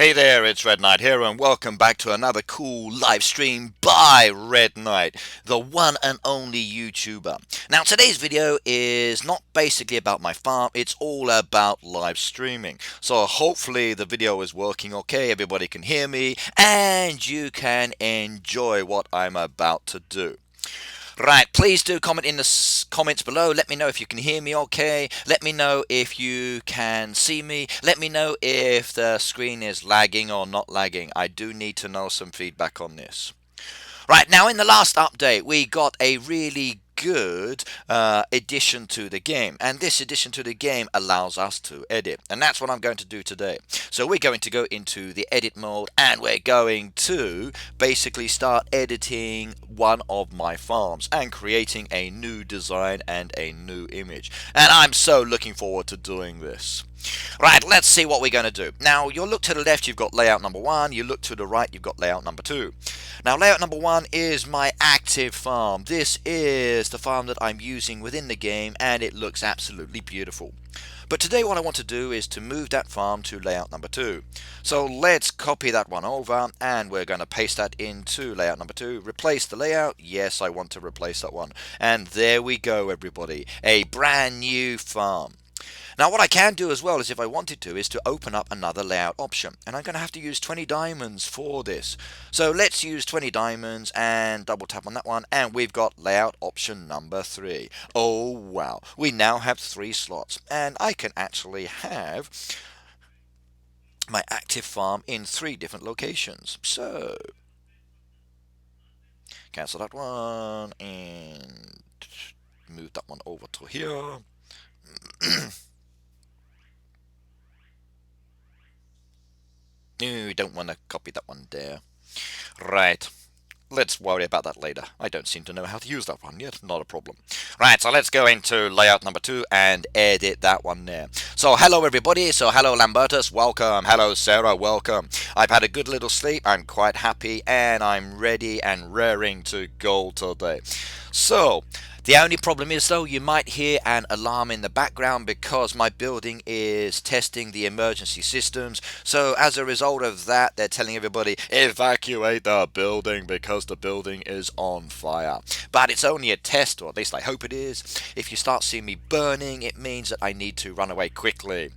Hey there, it's Red Knight here, and welcome back to another cool live stream by Red Knight, the one and only YouTuber. Now, today's video is not basically about my farm, it's all about live streaming. So hopefully the video is working okay, everybody can hear me, and you can enjoy what I'm about to do. Right, please do comment in the comments below. Let me know if you can hear me okay. Let me know if you can see me. Let me know if the screen is lagging or not lagging. I do need to know some feedback on this. Right, now in the last update, we got a really good addition to the game, and this addition to the game allows us to edit, and that's what I'm going to do today. So we're going to go into the edit mode, and we're going to basically start editing one of my farms and creating a new design and a new image, and I'm so looking forward to doing this. Right, let's see what we're going to do. Now, you look to the left, you've got layout number 1. You look to the right, you've got layout number 2. Now, layout number 1 is my active farm. This is the farm that I'm using within the game, and it looks absolutely beautiful. But today what I want to do is to move that farm to layout number 2. So let's copy that one over, and we're going to paste that into layout number 2. Replace the layout. Yes, I want to replace that one. And there we go, everybody. A brand new farm. Now what I can do as well is, if I wanted to, is to open up another layout option, and I'm going to have to use 20 diamonds for this. So let's use 20 diamonds and double tap on that one, and we've got layout option number 3. Oh wow, we now have 3 slots, and I can actually have my active farm in 3 different locations. So cancel that one and move that one over to here. No, don't want to copy that one there. Right. Let's worry about that later. I don't seem to know how to use that one yet. Not a problem. Right, so let's go into layout number 2 and edit that one there. So hello everybody. So hello Lambertus, welcome. Hello Sarah, welcome. I've had a good little sleep. I'm quite happy and I'm ready and raring to go today. So the only problem is, though, you might hear an alarm in the background because my building is testing the emergency systems. So as a result of that, they're telling everybody, evacuate the building because the building is on fire. But it's only a test, or at least I hope it is. If you start seeing me burning, it means that I need to run away quickly.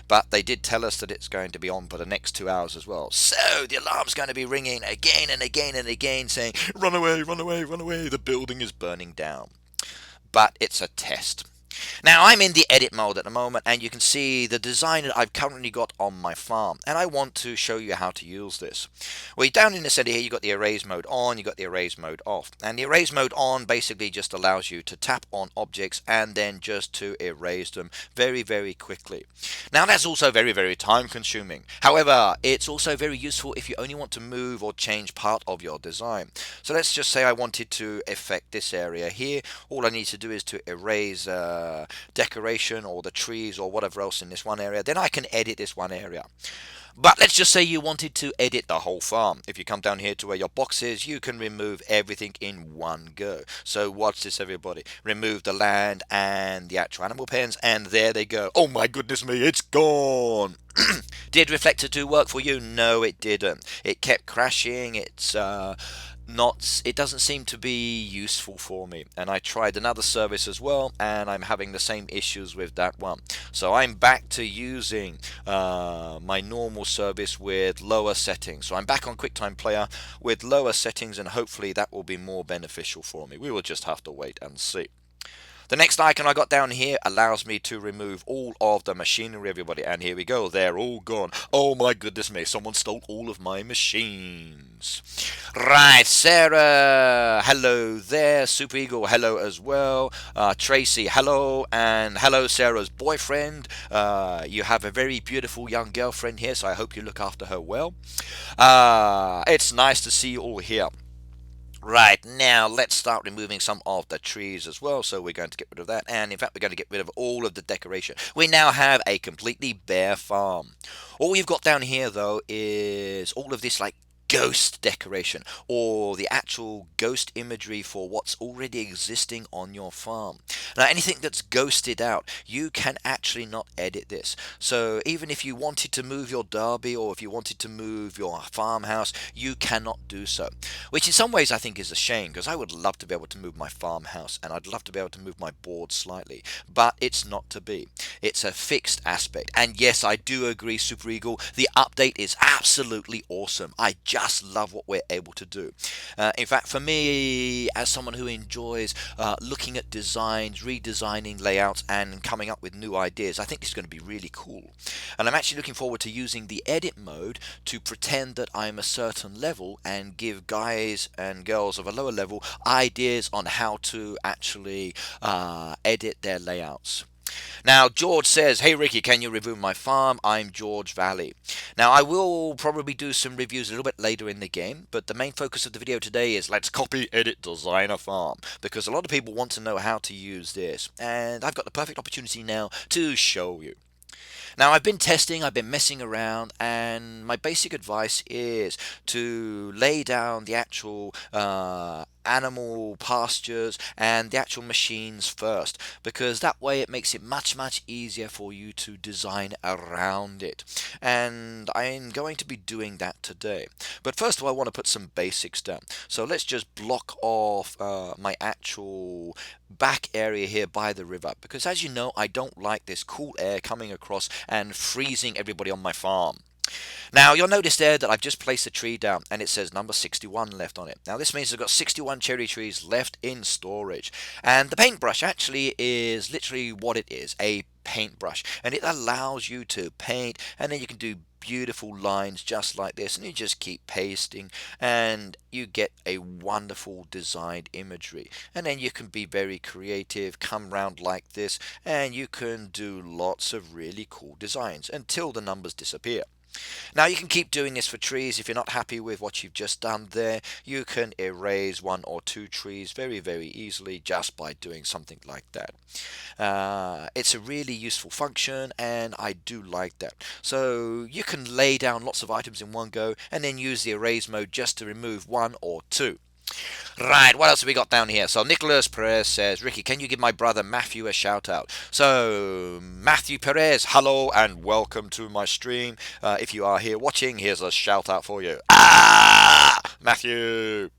But they did tell us that it's going to be on for the next 2 hours as well. So the alarm's going to be ringing again and again and again, saying, run away, run away, run away, the building is burning down. But it's a test. Now I'm in the edit mode at the moment, and you can see the design that I've currently got on my farm, and I want to show you how to use this. Well, down in the center here, you've got the erase mode on, you've got the erase mode off, and the erase mode on basically just allows you to tap on objects and then just to erase them very, very quickly. Now that's also very, very time consuming. However, it's also very useful if you only want to move or change part of your design. So let's just say I wanted to affect this area here. All I need to do is to erase decoration or the trees or whatever else in this one area. Then I can edit this one area. But let's just say you wanted to edit the whole farm. If you come down here to where your box is, you can remove everything in one go. So watch this, everybody. Remove the land and the actual animal pens, and there they go. Oh my goodness me, it's gone. Did Reflector 2 work for you? No, it didn't. It kept crashing. It doesn't seem to be useful for me, and I tried another service as well, and I'm having the same issues with that one. So I'm back to using my normal service with lower settings. So I'm back on QuickTime Player with lower settings, and hopefully that will be more beneficial for me. We will just have to wait and see. The next icon I got down here allows me to remove all of the machinery, everybody. And here we go. They're all gone. Oh my goodness me. Someone stole all of my machines. Right. Sarah. Hello there. Super Eagle. Hello as well. Tracy. Hello. And hello Sarah's boyfriend. You have a very beautiful young girlfriend here. So I hope you look after her well. It's nice to see you all here. Right, now let's start removing some of the trees as well. So we're going to get rid of that, and in fact we're going to get rid of all of the decoration. We now have a completely bare farm. All you've got down here though is all of this like ghost decoration or the actual ghost imagery for what's already existing on your farm. Now, anything that's ghosted out, you can actually not edit this. So even if you wanted to move your derby or if you wanted to move your farmhouse, you cannot do so. Which in some ways I think is a shame, because I would love to be able to move my farmhouse and I'd love to be able to move my board slightly, but it's not to be. It's a fixed aspect. And yes, I do agree, Super Eagle, the update is absolutely awesome. I just love what we're able to do. In fact, for me, as someone who enjoys looking at designs, redesigning layouts, and coming up with new ideas, I think this is going to be really cool. And I'm actually looking forward to using the edit mode to pretend that I'm a certain level and give guys and girls of a lower level ideas on how to actually edit their layouts. Now, George says, "Hey Ricky, can you review my farm? I'm George Valley." Now, I will probably do some reviews a little bit later in the game, but the main focus of the video today is let's copy, edit, design a farm, because a lot of people want to know how to use this, and I've got the perfect opportunity now to show you. Now, I've been testing, I've been messing around, and my basic advice is to lay down the actual animal pastures and the actual machines first, because that way it makes it much easier for you to design around it. And I'm going to be doing that today. But first of all, I want to put some basics down. So let's just block off my actual back area here by the river, because as you know, I don't like this cool air coming across and freezing everybody on my farm. Now, you'll notice there that I've just placed a tree down and it says number 61 left on it. Now, this means I've got 61 cherry trees left in storage. And the paintbrush actually is literally what it is, a paintbrush. And it allows you to paint, and then you can do beautiful lines just like this, and you just keep pasting and you get a wonderful designed imagery. And then you can be very creative, come round like this, and you can do lots of really cool designs until the numbers disappear. Now, you can keep doing this for trees. If you're not happy with what you've just done there, you can erase one or two trees very easily just by doing something like that. It's a really useful function, and I do like that. So you can lay down lots of items in one go and then use the erase mode just to remove one or two. Right, what else have we got down here? So Nicholas Perez says, "Ricky, can you give my brother Matthew a shout out?" So Matthew Perez, hello and welcome to my stream. If you are here watching, here's a shout out for you. Matthew!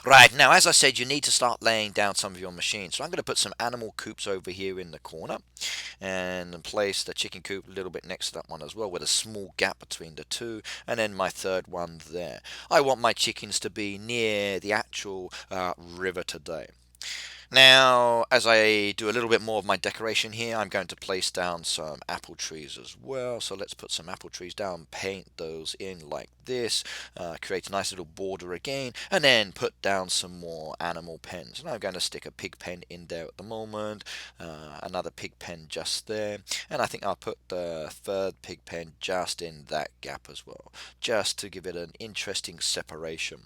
Right, now as I said, you need to start laying down some of your machines. So I'm going to put some animal coops over here in the corner and place the chicken coop a little bit next to that one as well, with a small gap between the two, and then my third one there. I want my chickens to be near the actual river today. Now, as I do a little bit more of my decoration here, I'm going to place down some apple trees as well. So let's put some apple trees down, paint those in like this, create a nice little border again, and then put down some more animal pens. And I'm going to stick a pig pen in there at the moment, another pig pen just there, and I think I'll put the third pig pen just in that gap as well, just to give it an interesting separation.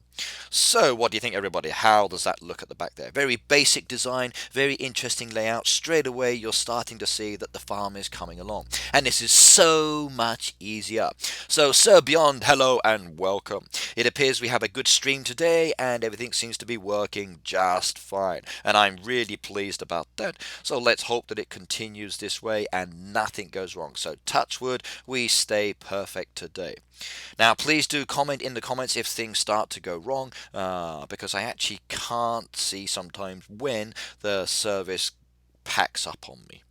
So what do you think, everybody? How does that look at the back there? Very basic design, very interesting layout. Straight away you're starting to see that the farm is coming along, and this is so much easier. So Sir Beyond, hello and welcome. It appears we have a good stream today and everything seems to be working just fine, and I'm really pleased about that. So let's hope that it continues this way and nothing goes wrong. So touch wood, we stay perfect today. Now, please do comment in the comments if things start to go wrong, because I actually can't see sometimes when the service packs up on me.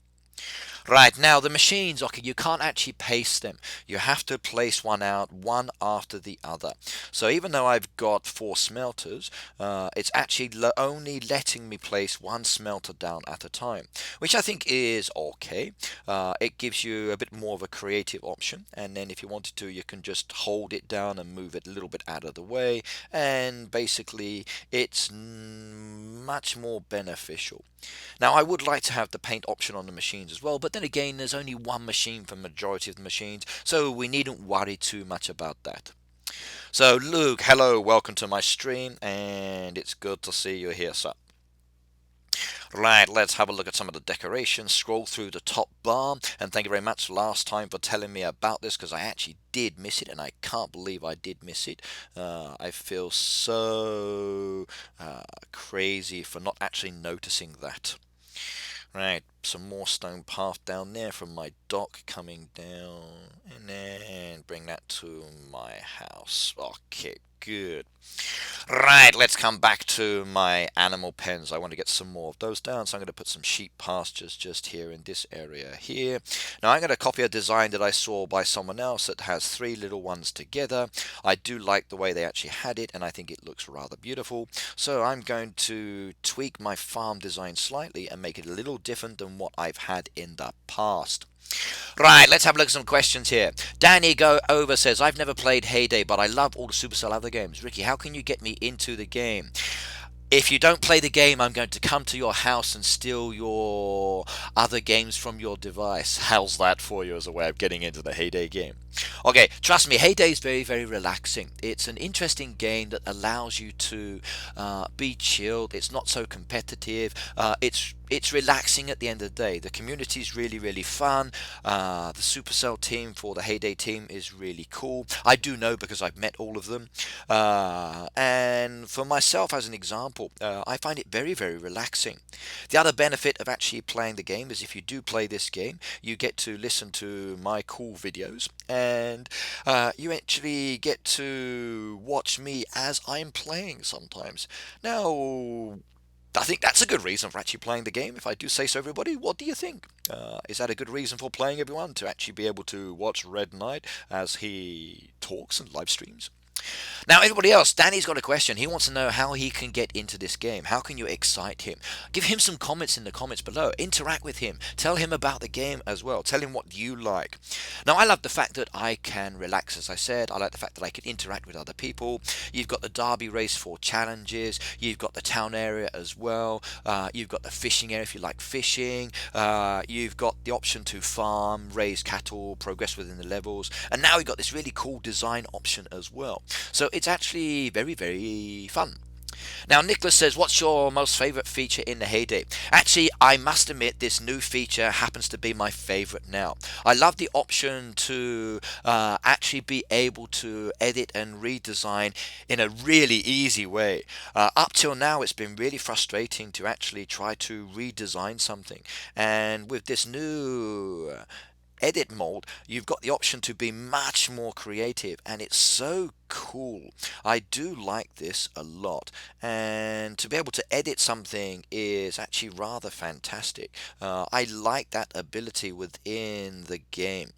Right, now the machines, okay, you can't actually paste them. You have to place one out, one after the other. So even though I've got 4 smelters, it's actually only letting me place 1 smelter down at a time, which I think is okay. It gives you a bit more of a creative option, and then if you wanted to, you can just hold it down and move it a little bit out of the way, and basically it's much more beneficial. Now, I would like to have the paint option on the machines as well, but then again, there's only one machine for the majority of the machines, so we needn't worry too much about that. So Luke, hello, welcome to my stream, and it's good to see you here, sir. Right, let's have a look at some of the decorations. Scroll through the top bar, and thank you very much last time for telling me about this because I actually did miss it, and I can't believe I did miss it. I feel so crazy for not actually noticing that. Right, some more stone path down there from my dock coming down, and then bring that to my house. Okay, good. Right, let's come back to my animal pens. I want to get some more of those down, so I'm going to put some sheep pastures just here in this area here. Now I'm going to copy a design that I saw by someone else that has three little ones together. I do like the way they actually had it, and I think it looks rather beautiful. So I'm going to tweak my farm design slightly and make it a little different than what I've had in the past. Right, let's have a look at some questions here. Danny Go Over says, I've never played Heyday, but I love all the Supercell other games. Ricky, how can you get me into the game? If you don't play the game, I'm going to come to your house and steal your other games from your device. How's that for you as a way of getting into the Heyday game? Okay, trust me, Heyday is very, very relaxing. It's an interesting game that allows you to be chilled. It's not so competitive. It's relaxing at the end of the day. The community is really, really fun. The Supercell team for the Heyday team is really cool. I do know because I've met all of them. And for myself, as an example, I find it very, very relaxing. The other benefit of actually playing the game is if you do play this game, you get to listen to my cool videos, and you actually get to watch me as I'm playing sometimes. Now, I think that's a good reason for actually playing the game, if I do say so, everybody. What do you think? Is that a good reason for playing, everyone, to actually be able to watch Red Knight as he talks and live streams? Now, everybody else, Danny's got a question. He wants to know how he can get into this game. How can you excite him? Give him some comments in the comments below. Interact with him. Tell him about the game as well. Tell him what you like. Now, I love the fact that I can relax, as I said. I like the fact that I can interact with other people. You've got the Derby race for challenges. You've got the town area as well. You've got the fishing area if you like fishing. You've got the option to farm, raise cattle, progress within the levels. And now we've got this really cool design option as well. So it's actually very, very fun. Now, Nicholas says, what's your most favourite feature in the Heyday? Actually, I must admit, this new feature happens to be my favourite now. I love the option to actually be able to edit and redesign in a really easy way. Up till now, it's been really frustrating to actually try to redesign something. And with this new edit mode, you've got the option to be much more creative, and it's so cool. I do like this a lot, and to be able to edit something is actually rather fantastic. I like that ability within the game.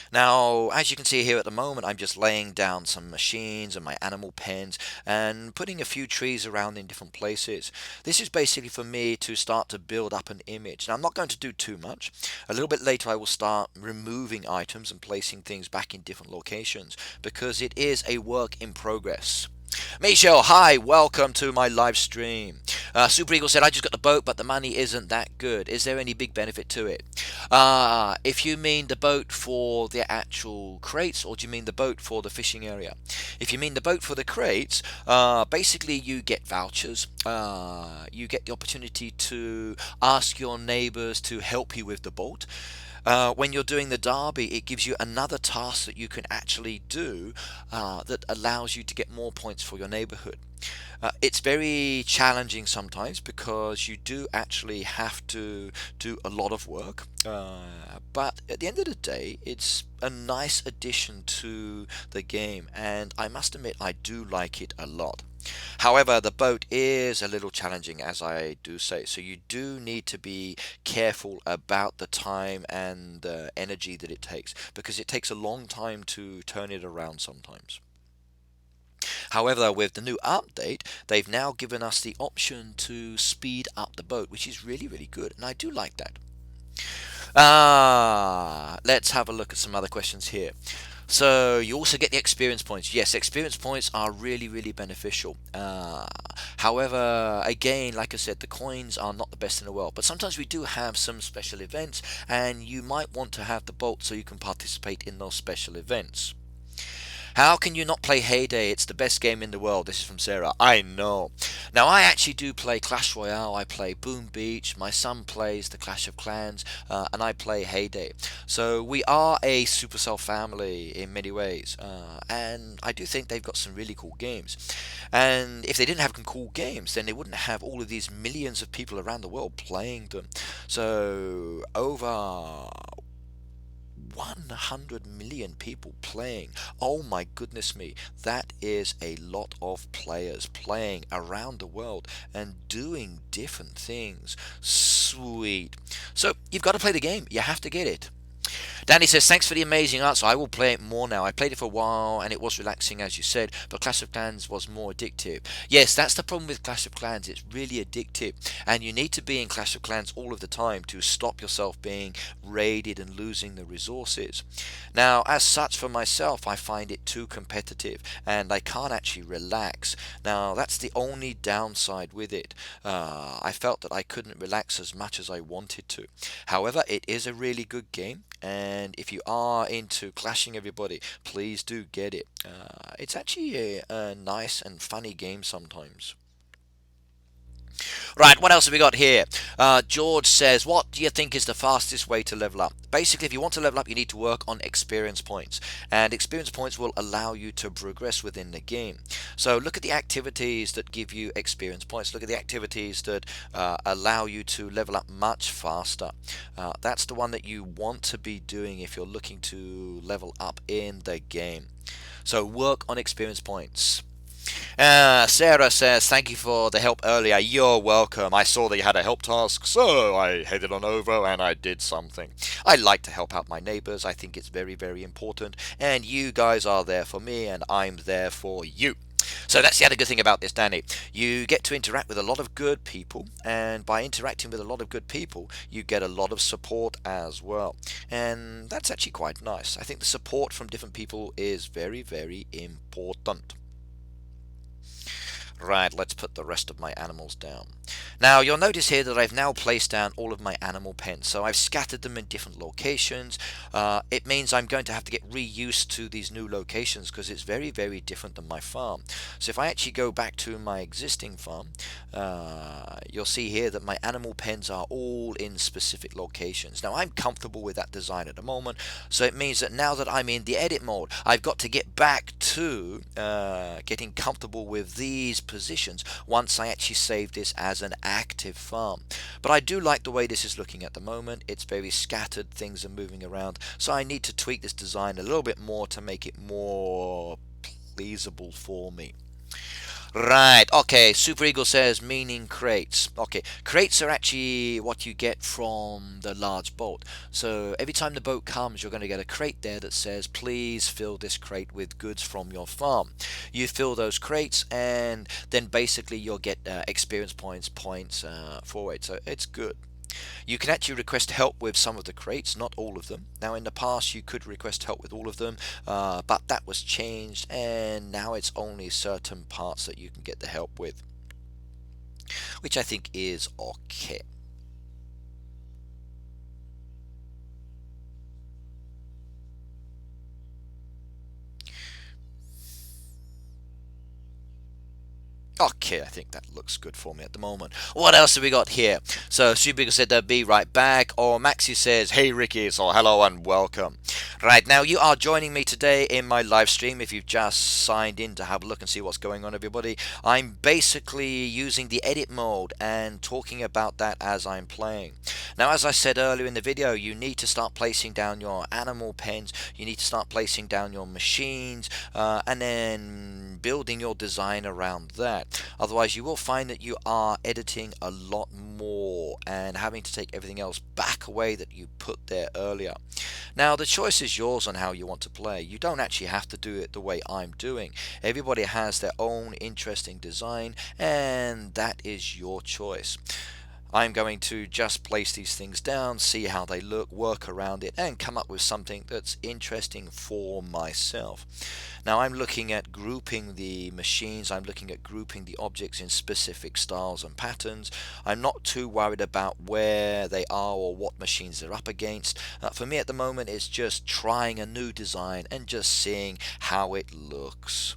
Now, as you can see here at the moment, I'm just laying down some machines and my animal pens and putting a few trees around in different places. This is basically for me to start to build up an image. Now, I'm not going to do too much. A little bit later, I will start removing items and placing things back in different locations because it is a work in progress. Michelle, hi, welcome to my live stream. Super Eagle said, I just got the boat, but the money isn't that good. Is there any big benefit to it? If you mean the boat for the actual crates, or do you mean the boat for the fishing area? If you mean the boat for the crates, basically you get vouchers. You get the opportunity to ask your neighbours to help you with the boat. When you're doing the derby, it gives you another task that you can actually do that allows you to get more points for your neighborhood. It's very challenging sometimes because you do actually have to do a lot of work, but at the end of the day, it's a nice addition to the game, and I must admit I do like it a lot. However, the boat is a little challenging, as I do say, so you do need to be careful about the time and the energy that it takes, because it takes a long time to turn it around sometimes. However, with the new update, they've now given us the option to speed up the boat, which is really, really good, and I do like that. Let's have a look at some other questions here. So you also get the experience points. Yes, experience points are really, really beneficial. However, again, like I said, the coins are not the best in the world. But sometimes we do have some special events, and you might want to have the bolt so you can participate in those special events. How can you not play Heyday? It's the best game in the world. This is from Sarah. I know. Now, I actually do play Clash Royale. I play Boom Beach. My son plays the Clash of Clans, and I play Heyday. So we are a Supercell family in many ways, and I do think they've got some really cool games. And if they didn't have some cool games, then they wouldn't have all of these millions of people around the world playing them. So over 100 million people playing. Oh my goodness me, that is a lot of players playing around the world and doing different things. Sweet. So you've got to play the game. You have to get it. Danny says, thanks for the amazing answer. I will play it more now. I played it for a while and it was relaxing, as you said, but Clash of Clans was more addictive. Yes, that's the problem with Clash of Clans. It's really addictive, and you need to be in Clash of Clans all of the time to stop yourself being raided and losing the resources. Now, as such, for myself, I find it too competitive and I can't actually relax. Now, that's the only downside with it. I felt that I couldn't relax as much as I wanted to. However, it is a really good game, and if you are into clashing everybody, please do get it. It's actually a nice and funny game sometimes. Right, what else have we got here? George says, what do you think is the fastest way to level up? Basically, if you want to level up, you need to work on experience points. And experience points will allow you to progress within the game. So look at the activities that give you experience points. Look at the activities that allow you to level up much faster. That's the one that you want to be doing if you're looking to level up in the game. So work on experience points. Sarah says, thank you for the help earlier. You're welcome. I saw that you had a help task, so I headed on over and I did something. I like to help out my neighbours. I think it's very, very important. And you guys are there for me, and I'm there for you. So that's the other good thing about this, Danny. You get to interact with a lot of good people, and by interacting with a lot of good people, you get a lot of support as well. And that's actually quite nice. I think the support from different people is very, very important. Right, let's put the rest of my animals down. Now, you'll notice here that I've now placed down all of my animal pens. So I've scattered them in different locations. It means I'm going to have to get reused to these new locations because it's very, very different than my farm. So if I actually go back to my existing farm, you'll see here that my animal pens are all in specific locations. Now, I'm comfortable with that design at the moment. So it means that now that I'm in the edit mode, I've got to get back to getting comfortable with these positions once I actually save this as an active farm. But I do like the way this is looking at the moment. It's very scattered, things are moving around, so I need to tweak this design a little bit more to make it more pleasable for me. Right, okay, Super Eagle says meaning crates. Okay, crates are actually what you get from the large boat. So every time the boat comes, you're going to get a crate there that says, please fill this crate with goods from your farm. You fill those crates, and then basically you'll get experience points for it. So it's good. You can actually request help with some of the crates, not all of them. Now, in the past, you could request help with all of them, but that was changed, and now it's only certain parts that you can get the help with, which I think is okay. Okay, I think that looks good for me at the moment. What else have we got here? So, Super said they'll be right back. Or Maxi says, hey Ricky, so hello and welcome. Right, now you are joining me today in my live stream. If you've just signed in to have a look and see what's going on, everybody, I'm basically using the edit mode and talking about that as I'm playing. Now, as I said earlier in the video, you need to start placing down your animal pens, you need to start placing down your machines, and then building your design around that. Otherwise, you will find that you are editing a lot more and having to take everything else back away that you put there earlier. Now, the choice is yours on how you want to play. You don't actually have to do it the way I'm doing. Everybody has their own interesting design, and that is your choice. I'm going to just place these things down, see how they look, work around it, and come up with something that's interesting for myself. Now I'm looking at grouping the machines, I'm looking at grouping the objects in specific styles and patterns. I'm not too worried about where they are or what machines they're up against. For me at the moment it's just trying a new design and just seeing how it looks.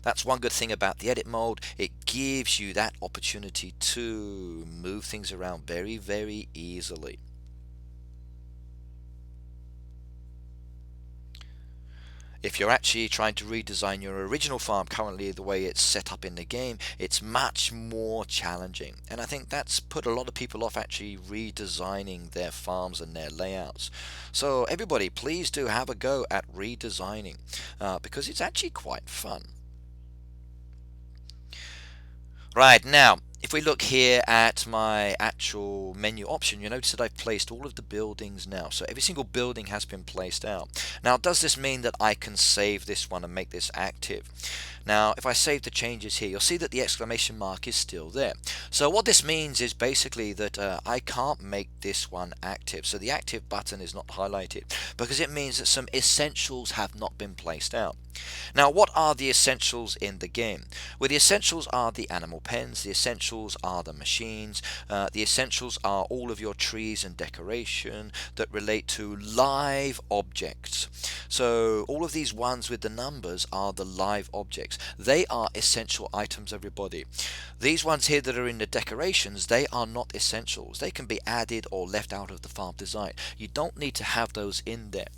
That's one good thing about the edit mode. It gives you that opportunity to move things around very, very easily. If you're actually trying to redesign your original farm currently the way it's set up in the game, it's much more challenging. And I think that's put a lot of people off actually redesigning their farms and their layouts. So everybody, please do have a go at redesigning because it's actually quite fun. Right, now, if we look here at my actual menu option, you notice that I've placed all of the buildings now. So every single building has been placed out. Now, does this mean that I can save this one and make this active? Now, if I save the changes here, you'll see that the exclamation mark is still there. So what this means is basically that I can't make this one active. So the active button is not highlighted because it means that some essentials have not been placed out. Now, what are the essentials in the game? Well, the essentials are the animal pens, the essentials are the machines, the essentials are all of your trees and decoration that relate to live objects. So all of these ones with the numbers are the live objects. They are essential items, everybody. These ones here that are in the decorations, they are not essentials. They can be added or left out of the farm design. You don't need to have those in there.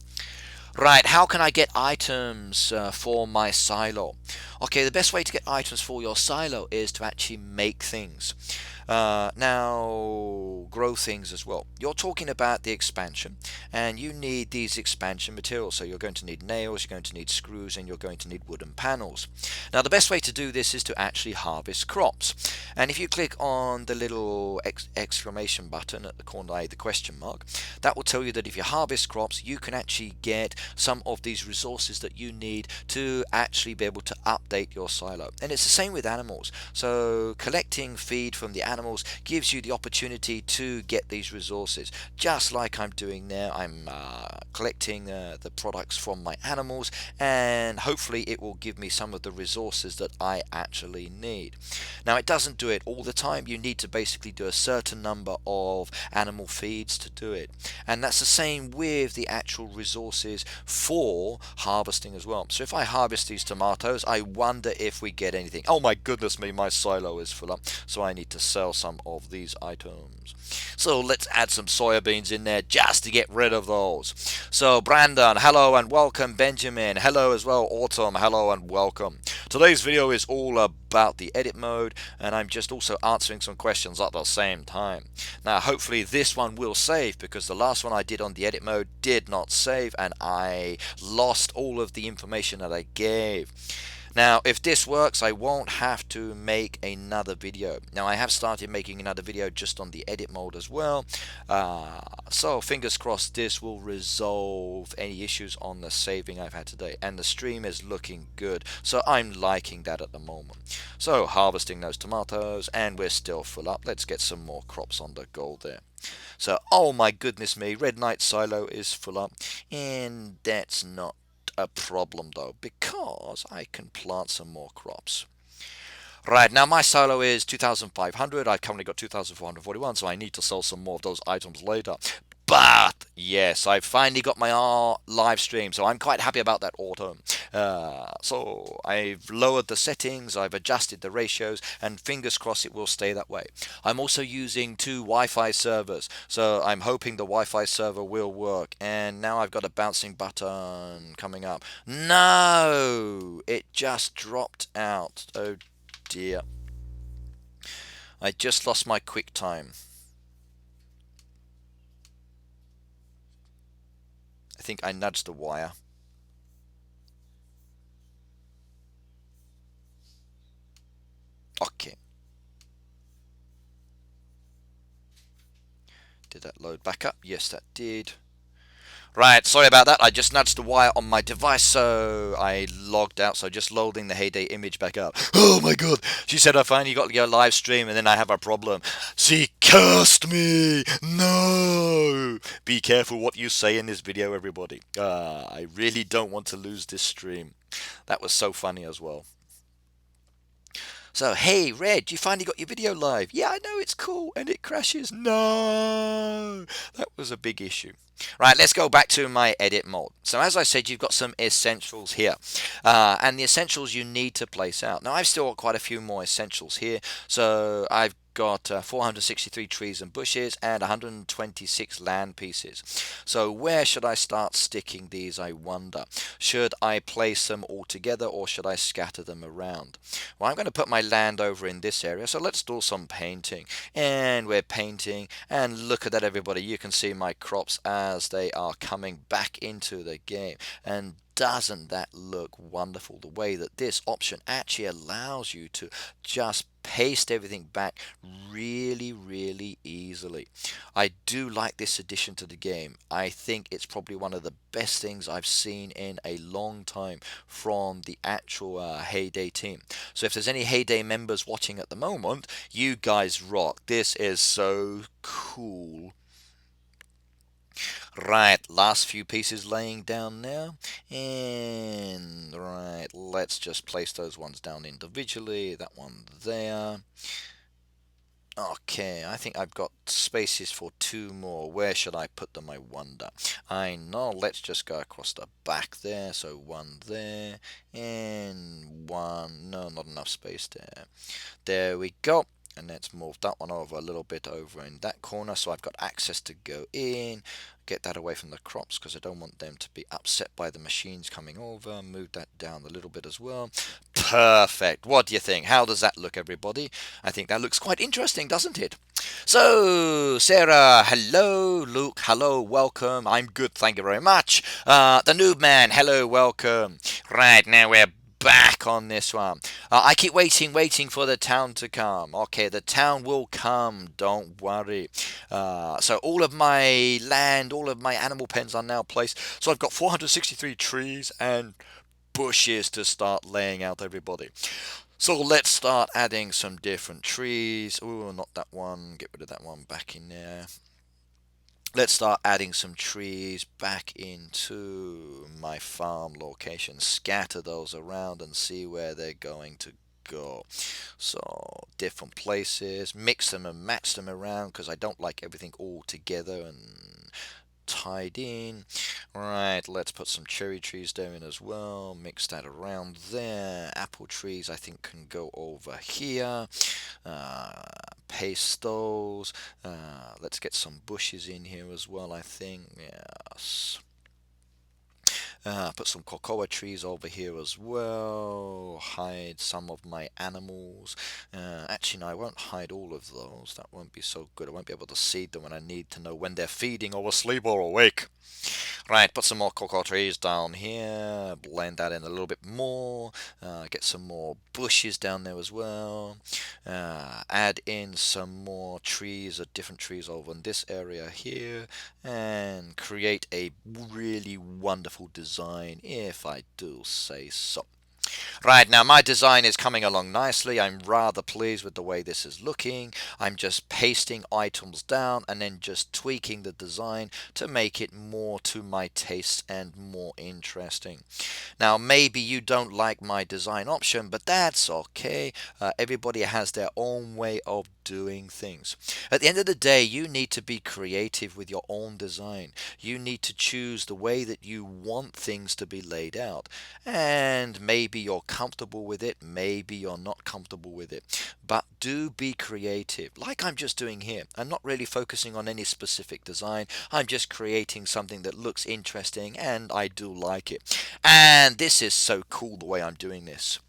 Right, how can I get items for my silo? Okay, the best way to get items for your silo is to actually make things. Now, grow things as well. You're talking about the expansion, and you need these expansion materials. So you're going to need nails, you're going to need screws, and you're going to need wooden panels. Now, the best way to do this is to actually harvest crops. And if you click on the little exclamation button at the corner, the question mark, that will tell you that if you harvest crops, you can actually get some of these resources that you need to actually be able to update your silo. And it's the same with animals. So collecting feed from the animals gives you the opportunity to get these resources. Just like I'm doing now, I'm collecting the products from my animals, and hopefully it will give me some of the resources that I actually need. Now, it doesn't do it all the time. You need to basically do a certain number of animal feeds to do it. And that's the same with the actual resources for harvesting as well. So if I harvest these tomatoes, I wonder if we get anything. Oh my goodness me, my silo is full up, so I need to sell some of these items. So let's add some soybeans in there just to get rid of those. So Brandon, hello and welcome. Benjamin, hello as well. Autumn, hello and welcome. Today's video is all about the edit mode, and I'm just also answering some questions at the same time. Now hopefully this one will save, because the last one I did on the edit mode did not save and I lost all of the information that I gave. Now, if this works, I won't have to make another video. Now, I have started making another video just on the edit mode as well. So, fingers crossed this will resolve any issues on the saving I've had today. And the stream is looking good. So, I'm liking that at the moment. So, harvesting those tomatoes, and we're still full up. Let's get some more crops on the go there. So, oh my goodness me, Red Knight silo is full up. And that's not a problem though, because I can plant some more crops. Right, now my silo is 2,500. I've currently got 2,441, so I need to sell some more of those items later. But yes, I've finally got my live stream, so I'm quite happy about that, Autumn. So I've lowered the settings, I've adjusted the ratios, and fingers crossed it will stay that way. I'm also using two Wi-Fi servers, so I'm hoping the Wi-Fi server will work. And now I've got a bouncing button coming up. No, it just dropped out. Oh dear. I just lost my quick time. I think I nudged the wire. Okay. Did that load back up? Yes, that did. Right, sorry about that. I just nudged the wire on my device, so I logged out. So just loading the Heyday image back up. Oh my god! She said I finally got to go live stream, and then I have a problem. She cursed me. No. Be careful what you say in this video, everybody. I really don't want to lose this stream. That was so funny as well. So, hey, Red, you finally got your video live. Yeah, I know, it's cool, and it crashes. No! That was a big issue. Right, let's go back to my edit mode. So as I said, you've got some essentials here. And the essentials you need to place out. Now, I've still got quite a few more essentials here. So I've got 463 trees and bushes and 126 land pieces. So where should I start sticking these, I wonder? Should I place them all together or should I scatter them around? Well, I'm going to put my land over in this area, so let's do some painting. And we're painting, and look at that, everybody. You can see my crops as they are coming back into the game. And doesn't that look wonderful, the way that this option actually allows you to just paste everything back really easily. I do like this addition to the game. I think it's probably one of the best things I've seen in a long time from the actual Heyday team. So if there's any Heyday members watching at the moment, you guys rock. This is so cool. Right, last few pieces laying down now. And right, let's just place those ones down individually. That one there. Okay, I think I've got spaces for two more. Where should I put them, I wonder? I know, let's just go across the back there. So one there, and one. No, not enough space there. There we go. And let's move that one over a little bit over in that corner, so I've got access to go in. Get that away from the crops because I don't want them to be upset by the machines coming over. Move that down a little bit as well. Perfect. What do you think? How does that look, everybody? I think that looks quite interesting, doesn't it? So, Sarah, hello. Luke, hello, welcome. I'm good, thank you very much. The Noob Man, hello, welcome. Right, now we're back on this one. I keep waiting for the town to come. Okay, the town will come, don't worry. So all of my land, all of my animal pens are now placed. So I've got 463 trees and bushes to start laying out, everybody. So let's start adding some different trees. Oh, not that one. Get rid of that one back in there. Let's start adding some trees back into my farm location. Scatter those around and see where they're going to go. So different places, mix them and match them around because I don't like everything all together and tied in. Right, let's put some cherry trees there in as well. Mix that around there. Apple trees I think can go over here. Paste those. Let's get some bushes in here as well, I think. Yes. Put some cocoa trees over here as well. Hide some of my animals. Actually, no, I won't hide all of those. That won't be so good. I won't be able to see them when I need to know when they're feeding or asleep or awake. Right, put some more cocoa trees down here. Blend that in a little bit more. Get some more bushes down there as well. Add in some more trees, different trees over in this area here. And create a really wonderful design, if I do say so. Right, now my design is coming along nicely. I'm rather pleased with the way this is looking. I'm just pasting items down and then just tweaking the design to make it more to my taste and more interesting. Now maybe you don't like my design option, but that's okay. Everybody has their own way of doing things. At the end of the day, you need to be creative with your own design. You need to choose the way that you want things to be laid out. And maybe you're comfortable with it, maybe you're not comfortable with it. But do be creative, like I'm just doing here. I'm not really focusing on any specific design. I'm just creating something that looks interesting and I do like it. And this is so cool the way I'm doing this.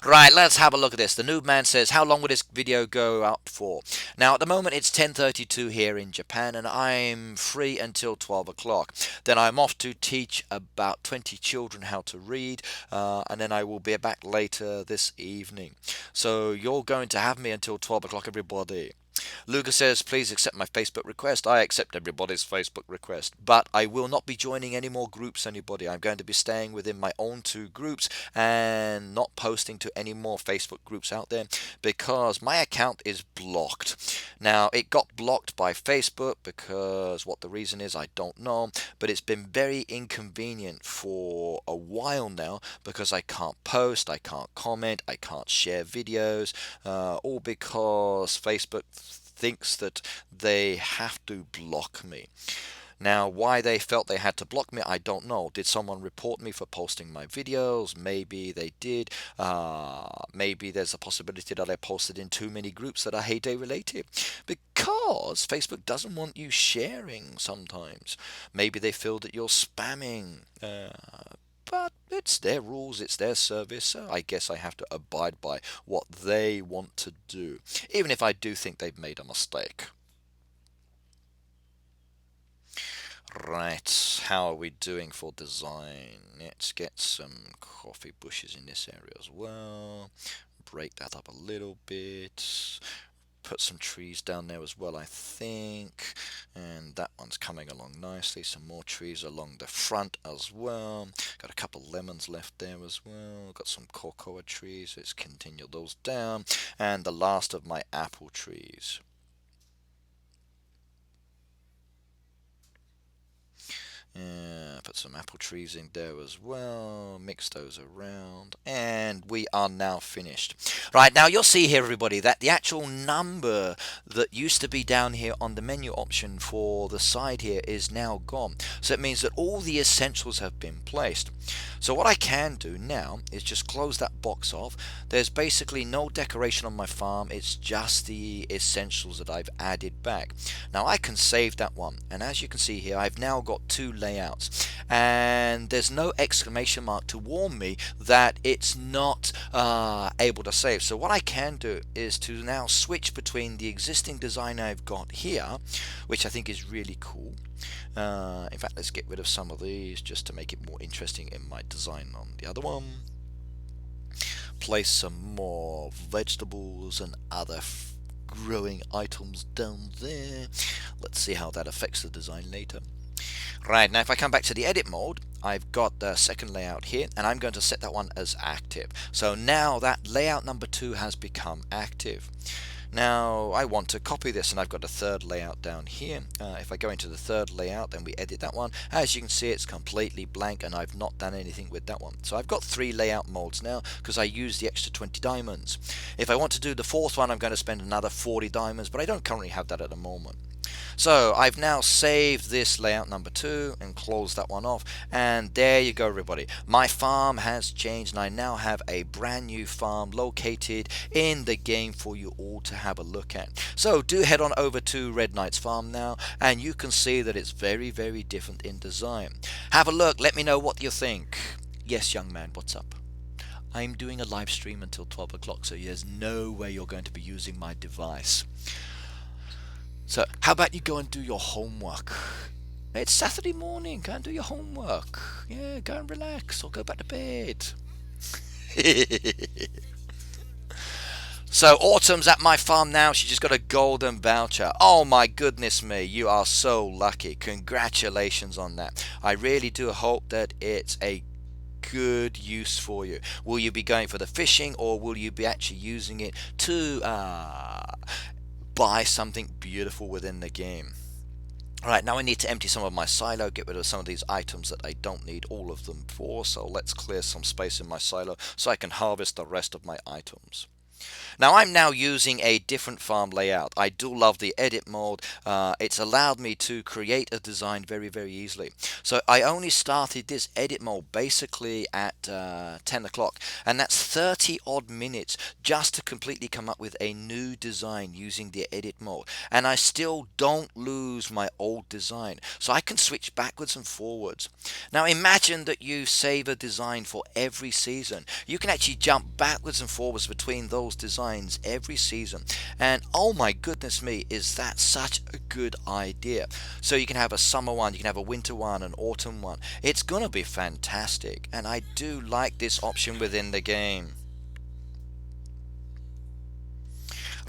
Right, let's have a look at this. The Noob Man says, how long will this video go out for? Now, at the moment, it's 10:32 here in Japan, and I'm free until 12 o'clock. Then I'm off to teach about 20 children how to read, and then I will be back later this evening. So you're going to have me until 12 o'clock, everybody. Luca says, please accept my Facebook request. I accept everybody's Facebook request, but I will not be joining any more groups, anybody. I'm going to be staying within my own 2 groups and not posting to any more Facebook groups out there because my account is blocked. Now, it got blocked by Facebook because what the reason is, I don't know, but it's been very inconvenient for a while now because I can't post, I can't comment, I can't share videos, all because Facebook thinks that they have to block me. Now, why they felt they had to block me, I don't know. Did someone report me for posting my videos? Maybe they did. Maybe there's a possibility that I posted in too many groups that are Heyday related. Because Facebook doesn't want you sharing sometimes. Maybe they feel that you're spamming. But it's their rules, it's their service, so I guess I have to abide by what they want to do, even if I do think they've made a mistake. Right, how are we doing for design? Let's get some coffee bushes in this area as well. Break that up a little bit. Put some trees down there as well, I think. And that one's coming along nicely. Some more trees along the front as well. Got a couple lemons left there as well. Got some cocoa trees. Let's continue those down. And the last of my apple trees. Put some apple trees in there as well, mix those around, and we are now finished. Right, now you'll see here, everybody, that the actual number that used to be down here on the menu option for the side here is now gone. So it means that all the essentials have been placed. So what I can do now is just close that box off. There's basically no decoration on my farm, it's just the essentials that I've added back. Now I can save that one, and as you can see here, I've now got 2 layouts, and there's no exclamation mark to warn me that it's not able to save. So what I can do is to now switch between the existing design I've got here, which I think is really cool. In fact, let's get rid of some of these just to make it more interesting in my design on the other one. Place some more vegetables and other growing items down there. Let's see how that affects the design later. Right, now if I come back to the edit mode, I've got the second layout here, and I'm going to set that one as active. So now that layout number 2 has become active. Now I want to copy this, and I've got a third layout down here. If I go into the third layout, then we edit that one. As you can see, it's completely blank, and I've not done anything with that one. So I've got 3 layout modes now because I used the extra 20 diamonds. If I want to do the 4th one, I'm going to spend another 40 diamonds, but I don't currently have that at the moment. So I've now saved this layout number 2 and closed that one off, and there you go, everybody. My farm has changed, and I now have a brand new farm located in the game for you all to have a look at. So do head on over to Red Knight's farm now, and you can see that it's very, very different in design. Have a look, let me know what you think. Yes, young man, what's up? I'm doing a live stream until 12 o'clock, so there's no way you're going to be using my device. So how about you go and do your homework? It's Saturday morning, go and do your homework. Yeah, go and relax or go back to bed. So Autumn's at my farm now. She just got a golden voucher. Oh my goodness me, you are so lucky. Congratulations on that. I really do hope that it's a good use for you. Will you be going for the fishing, or will you be actually using it to buy something beautiful within the game? Alright, now I need to empty some of my silo, get rid of some of these items that I don't need all of them for, so let's clear some space in my silo so I can harvest the rest of my items. Now I'm now using a different farm layout. I do love the edit mode. It's allowed me to create a design very, very easily. So I only started this edit mode basically at 10 o'clock, and that's 30 odd minutes just to completely come up with a new design using the edit mode. And I still don't lose my old design, so I can switch backwards and forwards. Now imagine that you save a design for every season. You can actually jump backwards and forwards between those designs every season, and oh my goodness me, is that such a good idea. So you can have a summer one, you can have a winter one, an autumn one. It's gonna be fantastic, and I do like this option within the game.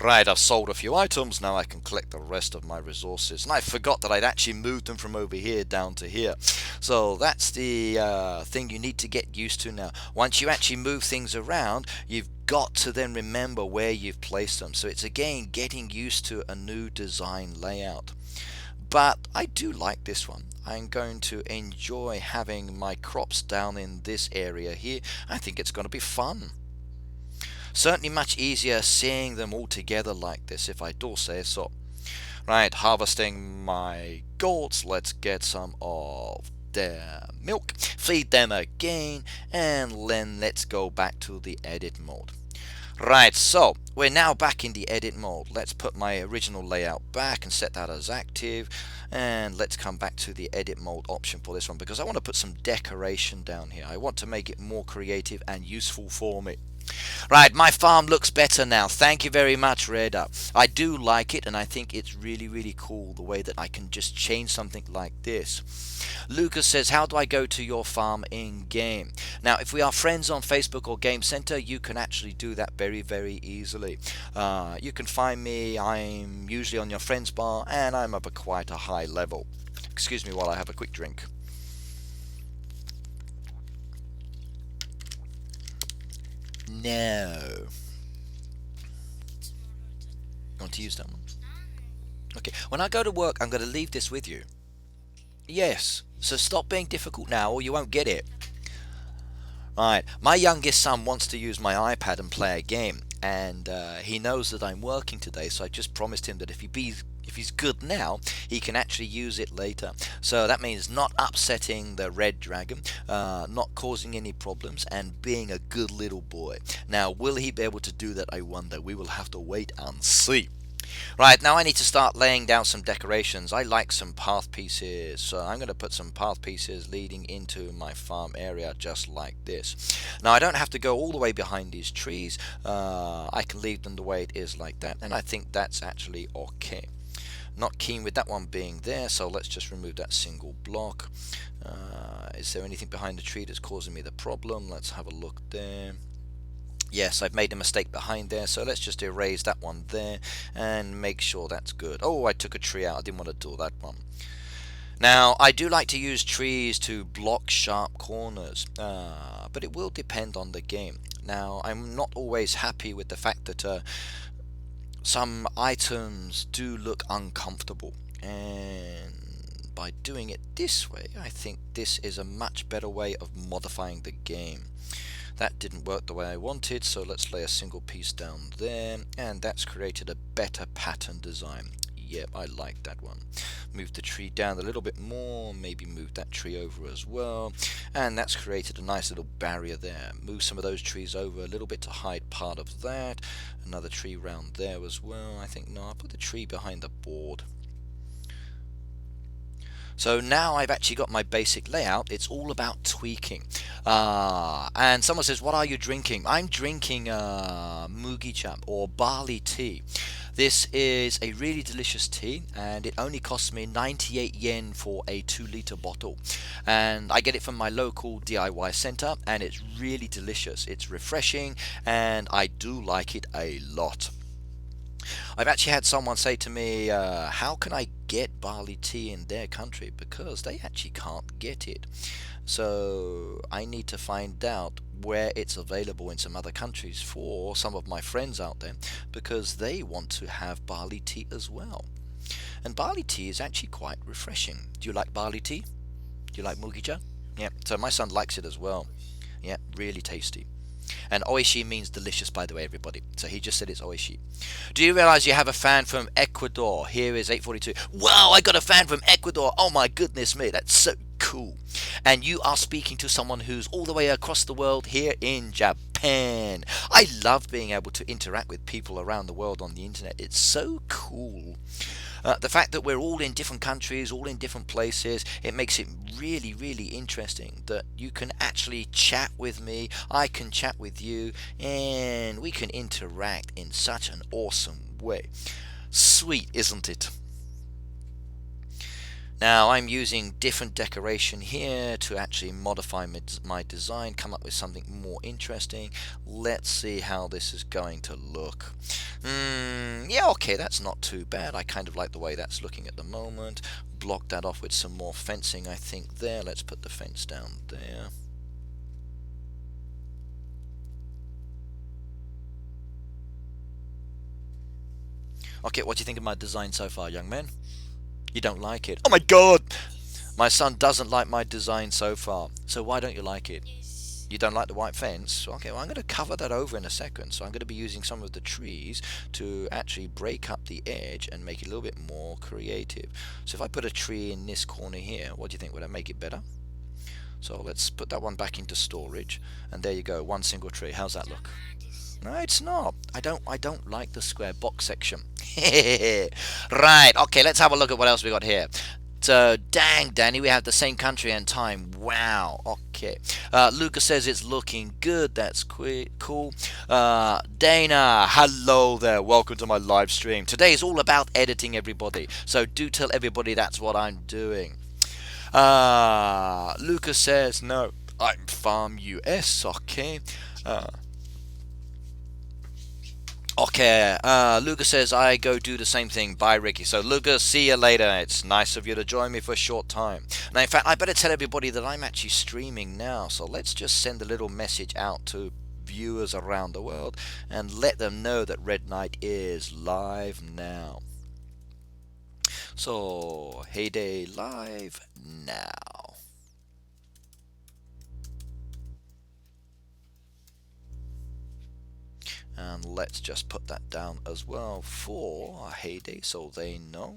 Right, I've sold a few items, now I can collect the rest of my resources. And I forgot that I'd actually moved them from over here down to here. So that's the thing you need to get used to now. Once you actually move things around, you've got to then remember where you've placed them. So it's again getting used to a new design layout. But I do like this one. I'm going to enjoy having my crops down in this area here. I think it's going to be fun. Certainly much easier seeing them all together like this, if I do say so. Right, harvesting my goats. Let's get some of their milk, feed them again, and then let's go back to the edit mode. Right, so we're now back in the edit mode. Let's put my original layout back and set that as active, and let's come back to the edit mode option for this one, because I want to put some decoration down here. I want to make it more creative and useful for me. Right, my farm looks better now. Thank you very much, Reda. I do like it, and I think it's really, really cool the way that I can just change something like this. Lucas says, how do I go to your farm in game? Now, if we are friends on Facebook or Game Center, you can actually do that very, very easily. You can find me. I'm usually on your friends bar, and I'm up at quite a high level. Excuse me while I have a quick drink. No. You want to use that one? Okay. When I go to work, I'm going to leave this with you. Yes. So stop being difficult now, or you won't get it. Right. My youngest son wants to use my iPad and play a game, and he knows that I'm working today, so I just promised him that if he's good now, he can actually use it later. So that means not upsetting the red dragon, not causing any problems, and being a good little boy. Now, will he be able to do that, I wonder? We will have to wait and see. Right, now I need to start laying down some decorations. I like some path pieces, so I'm going to put some path pieces leading into my farm area just like this. Now I don't have to go all the way behind these trees. I can leave them the way it is like that, and I think that's actually okay. Not keen with that one being there, so let's just remove that single block. Is there anything behind the tree that's causing me the problem? Let's have a look there. Yes, I've made a mistake behind there, so let's just erase that one there and make sure that's good. Oh, I took a tree out. I didn't want to do that one. Now, I do like to use trees to block sharp corners, but it will depend on the game. Now, I'm not always happy with the fact that some items do look uncomfortable, and by doing it this way, I think this is a much better way of modifying the game. That didn't work the way I wanted, so let's lay a single piece down there, and that's created a better pattern design. Yep, I like that one. Move the tree down a little bit more, maybe move that tree over as well, and that's created a nice little barrier there. Move some of those trees over a little bit to hide part of that. Another tree round there as well. I think, no, I'll put the tree behind the board. So now I've actually got my basic layout. It's all about tweaking. And someone says, what are you drinking? I'm drinking mugicha or barley tea. This is a really delicious tea, and it only costs me 98 yen for a 2-liter bottle. And I get it from my local DIY center, and it's really delicious. It's refreshing, and I do like it a lot. I've actually had someone say to me, how can I get barley tea in their country? Because they actually can't get it. So I need to find out where it's available in some other countries for some of my friends out there, because they want to have barley tea as well. And barley tea is actually quite refreshing. Do you like barley tea? Do you like mugicha? Yeah, so my son likes it as well. Yeah, really tasty. And oishi means delicious, by the way, everybody. So he just said it's oishi. Do you realize you have a fan from Ecuador? Here is 842. Wow, I got a fan from Ecuador. Oh my goodness me, that's so cool. And you are speaking to someone who's all the way across the world here in Japan. I love being able to interact with people around the world on the internet. It's so cool. The fact that we're all in different countries, all in different places, it makes it really, really interesting that you can actually chat with me, I can chat with you, and we can interact in such an awesome way. Sweet, isn't it? Now I'm using different decoration here to actually modify my design, come up with something more interesting. Let's see how this is going to look. Yeah, okay, that's not too bad. I kind of like the way that's looking at the moment. Block that off with some more fencing, I think, there. Let's put the fence down there. Okay, what do you think of my design so far, young man? You don't like it? Oh my god! My son doesn't like my design so far. So why don't you like it? You don't like the white fence? Okay, well I'm going to cover that over in a second. So I'm going to be using some of the trees to actually break up the edge and make it a little bit more creative. So if I put a tree in this corner here, what do you think? Would that make it better? So let's put that one back into storage. And there you go, one single tree. How's that look? No, it's not. I don't like the square box section. Right, okay, let's have a look at what else we got here. So, dang, Danny, we have the same country and time. Wow, okay. Lucas says it's looking good. That's cool. Dana, hello there. Welcome to my live stream. Today is all about editing, everybody. So, do tell everybody that's what I'm doing. Lucas says, no, I'm Farm US, okay. Okay, Lucas says, I go do the same thing. Bye, Ricky. So, Lucas, see you later. It's nice of you to join me for a short time. Now, in fact, I better tell everybody that I'm actually streaming now. So, let's just send a little message out to viewers around the world and let them know that Red Knight is live now. So, Heyday live now. And let's just put that down as well for Heyday so they know.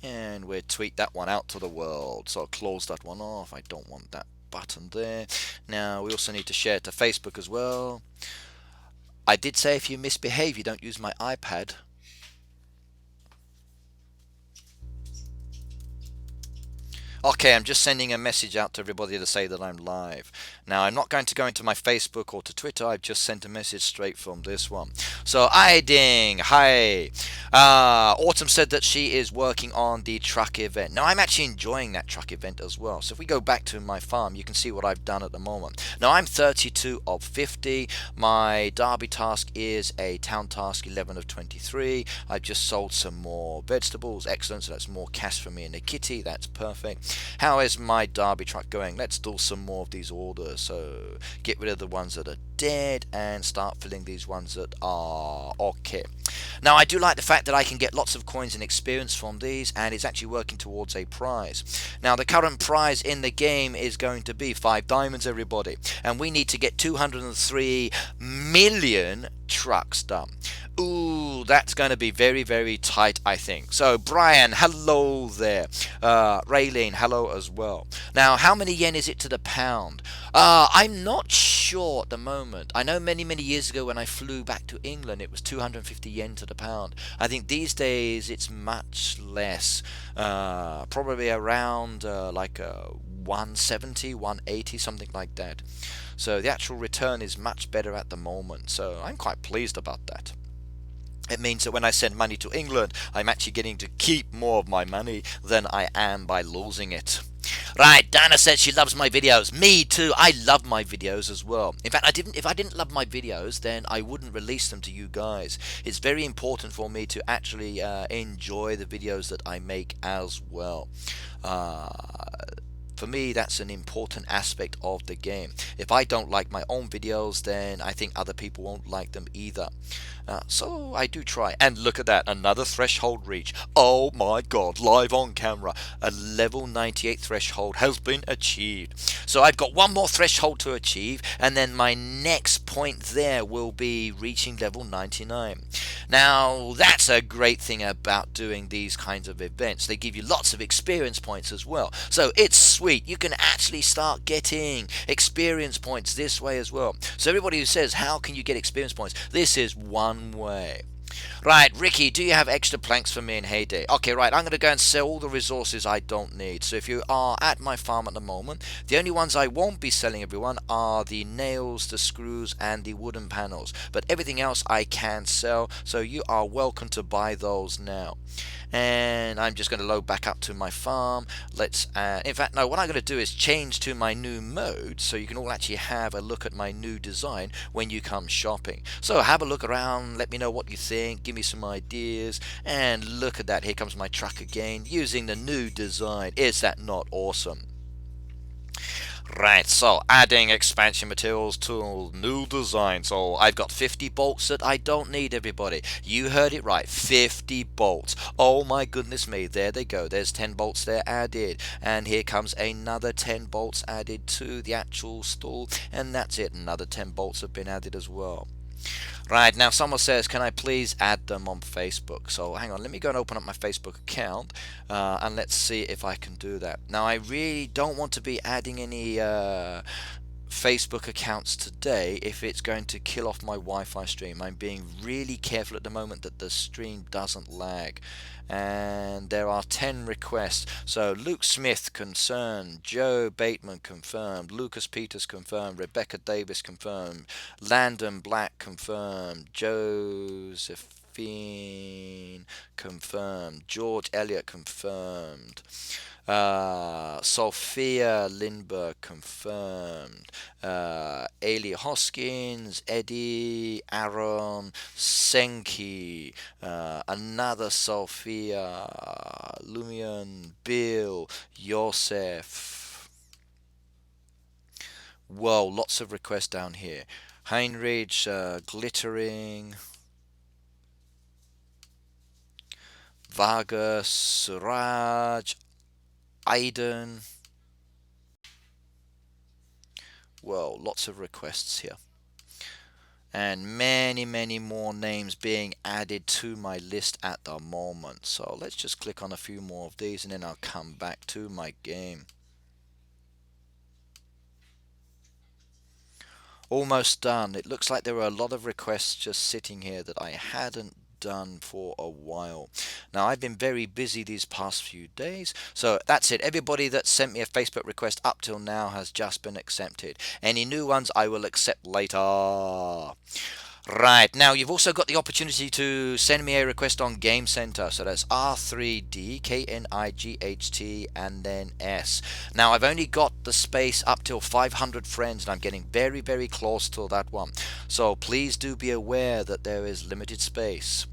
And we'll tweet that one out to the world. So I'll close that one off. I don't want that button there. Now we also need to share it to Facebook as well. I did say if you misbehave, you don't use my iPad. Okay, I'm just sending a message out to everybody to say that I'm live. Now, I'm not going to go into my Facebook or to Twitter. I've just sent a message straight from this one. So, Iding, hi. Autumn said that she is working on the truck event. Now, I'm actually enjoying that truck event as well. So, if we go back to my farm, you can see what I've done at the moment. Now, I'm 32 of 50. My Derby task is a town task, 11 of 23. I've just sold some more vegetables. Excellent. So, that's more cash for me and the kitty. That's perfect. How is my Derby truck going? Let's do some more of these orders. So get rid of the ones that are dead and start filling these ones that are okay. Now I do like the fact that I can get lots of coins and experience from these, and it's actually working towards a prize. Now the current prize in the game is going to be 5 diamonds, everybody, and we need to get 203 million trucks done. Ooh, that's going to be very, very tight, I think. So, Brian, hello there. Raylene, hello as well. Now, how many yen is it to the pound? I'm not sure at the moment. I know many, many years ago when I flew back to England, it was 250 yen to the pound. I think these days it's much less. Probably around 170, 180, something like that. So the actual return is much better at the moment. So I'm quite pleased about that. It means that when I send money to England, I'm actually getting to keep more of my money than I am by losing it. Right, Dana says she loves my videos. Me too. I love my videos as well. In fact, if I didn't love my videos, then I wouldn't release them to you guys. It's very important for me to actually enjoy the videos that I make as well. For me, that's an important aspect of the game. If I don't like my own videos, then I think other people won't like them either. So I do try. And look at that, another threshold reach. Oh my god, live on camera. A level 98 threshold has been achieved. So I've got one more threshold to achieve, and then my next point there will be reaching level 99. Now, that's a great thing about doing these kinds of events. They give you lots of experience points as well. So it's sweet. You can actually start getting experience points this way as well. So everybody who says, how can you get experience points? This is one way. Right, Ricky, do you have extra planks for me in Heyday? Okay, right, I'm going to go and sell all the resources I don't need. So if you are at my farm at the moment, the only ones I won't be selling, everyone, are the nails, the screws, and the wooden panels. But everything else I can sell, so you are welcome to buy those now. And I'm just going to load back up to my farm. Let's in fact, no, what I'm going to do is change to my new mode so you can all actually have a look at my new design when you come shopping. So have a look around, let me know what you think, give me some ideas, and look at that, here comes my truck again using the new design. Is that not awesome? Right, so adding expansion materials to new design. So I've got 50 bolts that I don't need, everybody. You heard it right, 50 bolts. Oh my goodness me, there they go. There's 10 bolts there added. And here comes another 10 bolts added to the actual stall. And that's it, another 10 bolts have been added as well. Right, now someone says, can I please add them on Facebook? So hang on, let me go and open up my Facebook account and let's see if I can do that. Now I really don't want to be adding any Facebook accounts today if it's going to kill off my Wi-Fi stream. I'm being really careful at the moment that the stream doesn't lag. And there are 10 requests. So Luke Smith confirmed, Joe Bateman confirmed, Lucas Peters confirmed, Rebecca Davis confirmed, Landon Black confirmed, Josephine confirmed, George Elliott confirmed. Sophia Lindbergh confirmed. Ailey Hoskins, Eddie, Aaron, Senki, another Sophia, Lumion, Bill, Yosef. Whoa, lots of requests down here. Heinrich, Glittering, Vargas, Suraj, Aiden. Well, lots of requests here. And many more names being added to my list at the moment. So let's just click on a few more of these and then I'll come back to my game. Almost done. It looks like there were a lot of requests just sitting here that I hadn't done for a while. Now I've been very busy these past few days, so that's it. Everybody that sent me a Facebook request up till now has just been accepted. Any new ones I will accept later. Right, now you've also got the opportunity to send me a request on Game Center. So that's R3DKNIGHT and then S. Now I've only got the space up till 500 friends and I'm getting very close to that one. So please do be aware that there is limited space.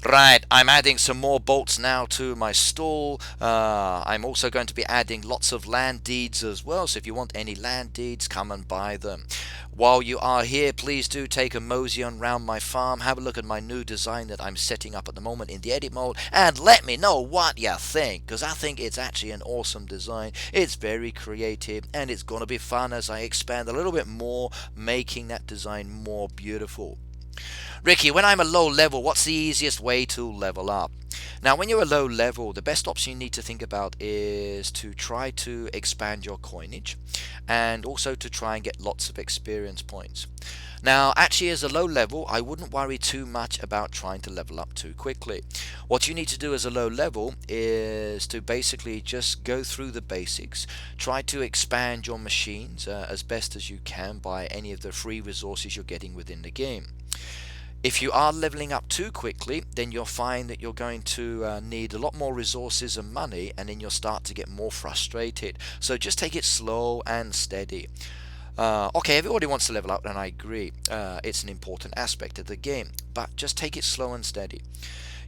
Right, I'm adding some more bolts now to my stall. I'm also going to be adding lots of land deeds as well, so if you want any land deeds, come and buy them. While you are here, please do take a mosey on round my farm, have a look at my new design that I'm setting up at the moment in the edit mode, and let me know what you think, because I think it's actually an awesome design. It's very creative, and it's going to be fun as I expand a little bit more, making that design more beautiful. Ricky, when I'm a low level, what's the easiest way to level up? Now, when you're a low level, the best option you need to think about is to try to expand your coinage and also to try and get lots of experience points. Now, actually, as a low level, I wouldn't worry too much about trying to level up too quickly. What you need to do as a low level is to basically just go through the basics, try to expand your machines as best as you can by any of the free resources you're getting within the game. If you are leveling up too quickly, then you'll find that you're going to need a lot more resources and money, and then you'll start to get more frustrated. So just take it slow and steady. Okay, everybody wants to level up, and I agree. It's an important aspect of the game, but just take it slow and steady.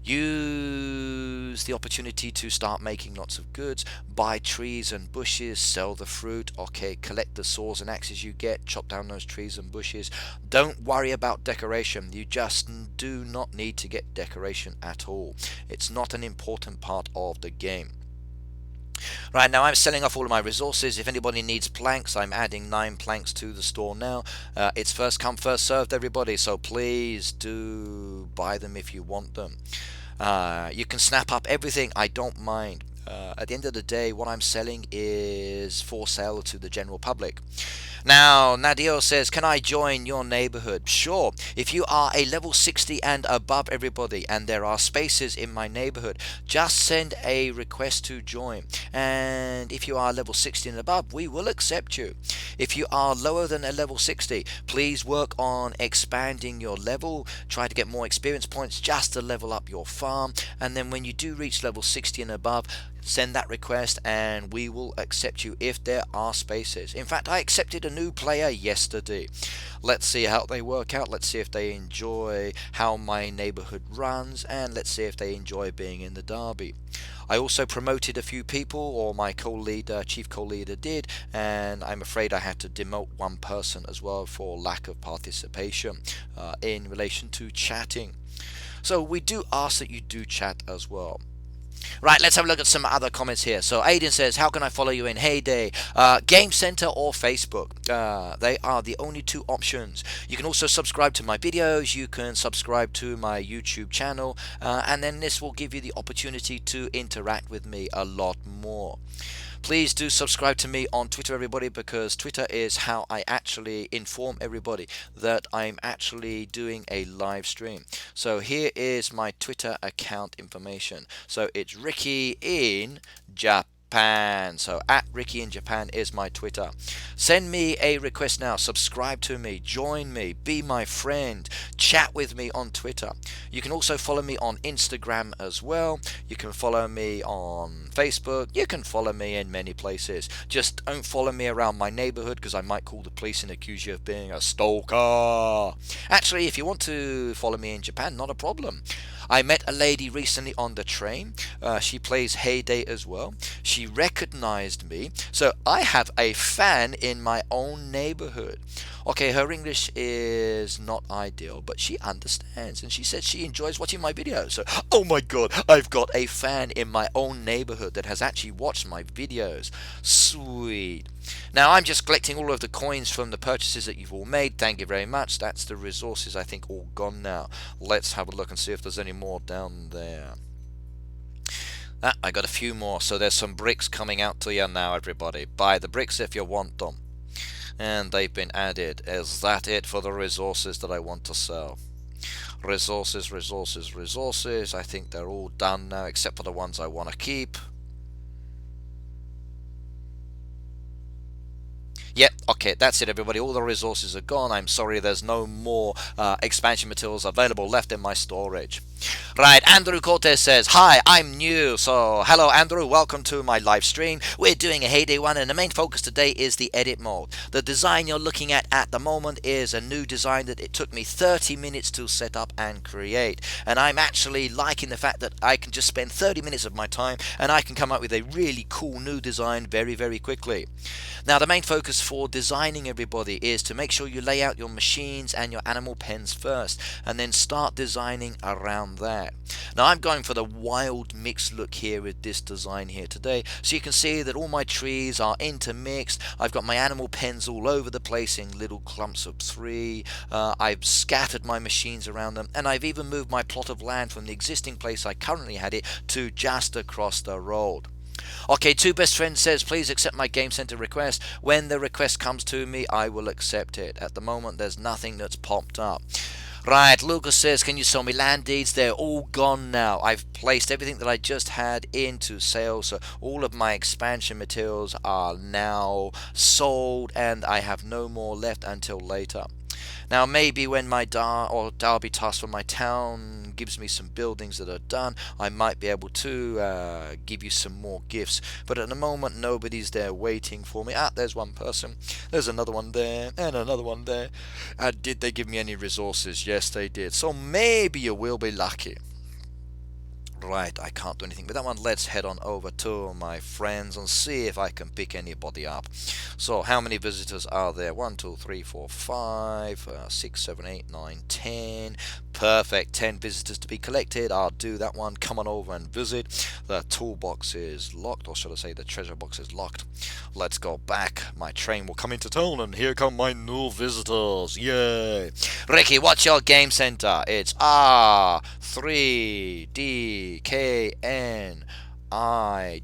Use the opportunity to start making lots of goods, buy trees and bushes, sell the fruit, okay, collect the saws and axes you get, chop down those trees and bushes. Don't worry about decoration, you just do not need to get decoration at all. It's not an important part of the game. Right, now I'm selling off all of my resources. If anybody needs planks, I'm adding 9 planks to the store now. It's first come, first served, everybody, so please do buy them if you want them. You can snap up everything, I don't mind. At the end of the day, what I'm selling is for sale to the general public. Now, Nadio says, can I join your neighborhood? Sure. If you are a level 60 and above, everybody, and there are spaces in my neighborhood, just send a request to join. And if you are level 60 and above, we will accept you. If you are lower than a level 60, please work on expanding your level. Try to get more experience points just to level up your farm. And then when you do reach level 60 and above, send that request and we will accept you if there are spaces. In fact, I accepted a new player yesterday. Let's see how they work out. Let's see if they enjoy how my neighborhood runs, and let's see if they enjoy being in the derby. I also promoted a few people, or my co-leader, chief co-leader did, and I'm afraid I had to demote one person as well for lack of participation in relation to chatting. So we do ask that you do chat as well. Right, let's have a look at some other comments here. So Aiden says, how can I follow you in Heyday? Game Center or Facebook? They are the only two options. You can also subscribe to my videos. You can subscribe to my YouTube channel. And then this will give you the opportunity to interact with me a lot more. Please do subscribe to me on Twitter, everybody, because Twitter is how I actually inform everybody that I'm actually doing a live stream. So here is my Twitter account information. So it's Ricky in Japan. So at Ricky in Japan is my Twitter. Send me a request now. Subscribe to me. Join me. Be my friend. Chat with me on Twitter. You can also follow me on Instagram as well. You can follow me on Facebook. You can follow me in many places. Just don't follow me around my neighborhood because I might call the police and accuse you of being a stalker. Actually, if you want to follow me in Japan, not a problem. I met a lady recently on the train. She plays Heyday as well. She recognized me. So I have a fan in my own neighborhood. Okay, her English is not ideal, but she understands, and she says she enjoys watching my videos. So, oh my god, I've got a fan in my own neighborhood that has actually watched my videos. Sweet. Now, I'm just collecting all of the coins from the purchases that you've all made. Thank you very much. That's the resources, I think, all gone now. Let's have a look and see if there's any more down there. I got a few more, so there's some bricks coming out to you now, everybody. Buy the bricks if you want them. And they've been added. Is that it for the resources that I want to sell? Resources, resources, resources. I think they're all done now, except for the ones I want to keep. Yep, okay, that's it, everybody. All the resources are gone. I'm sorry, there's no more expansion materials available left in my storage. Right, Andrew Cortez says, hi, I'm new. So, hello, Andrew. Welcome to my live stream. We're doing a Heyday one, and the main focus today is the edit mode. The design you're looking at the moment is a new design that it took me 30 minutes to set up and create. And I'm actually liking the fact that I can just spend 30 minutes of my time and I can come up with a really cool new design very, very quickly. Now, the main focus for designing, everybody, is to make sure you lay out your machines and your animal pens first, and then start designing around that. Now, I'm going for the wild mix look here with this design here today, so you can see that all my trees are intermixed. I've got my animal pens all over the place in little clumps of 3. I've scattered my machines around them, and I've even moved my plot of land from the existing place I currently had it to just across the road. Okay, Two Best Friends says, please accept my Game Center request. When the request comes to me, I will accept it. At the moment, there's nothing that's popped up. Right, Lucas says, can you sell me land deeds? They're all gone now. I've placed everything that I just had into sale, so all of my expansion materials are now sold, and I have no more left until later. Now, maybe when my Derby task for my town gives me some buildings that are done, I might be able to give you some more gifts. But at the moment, nobody's there waiting for me. There's one person. There's another one there, and another one there. Did they give me any resources? Yes, they did. So maybe you will be lucky. Right, I can't do anything with that one. Let's head on over to my friends and see if I can pick anybody up. So, how many visitors are there? 1, 2, 3, 4, 5, 6, 7, 8, 9, 10. Perfect, 10 visitors to be collected. I'll do that one. Come on over and visit. The toolbox is locked, or should I say the treasure box is locked. Let's go back. My train will come into town, and here come my new visitors. Yay! Ricky, what's your game center? It's R3D KN K-N-I-G-H-T-S.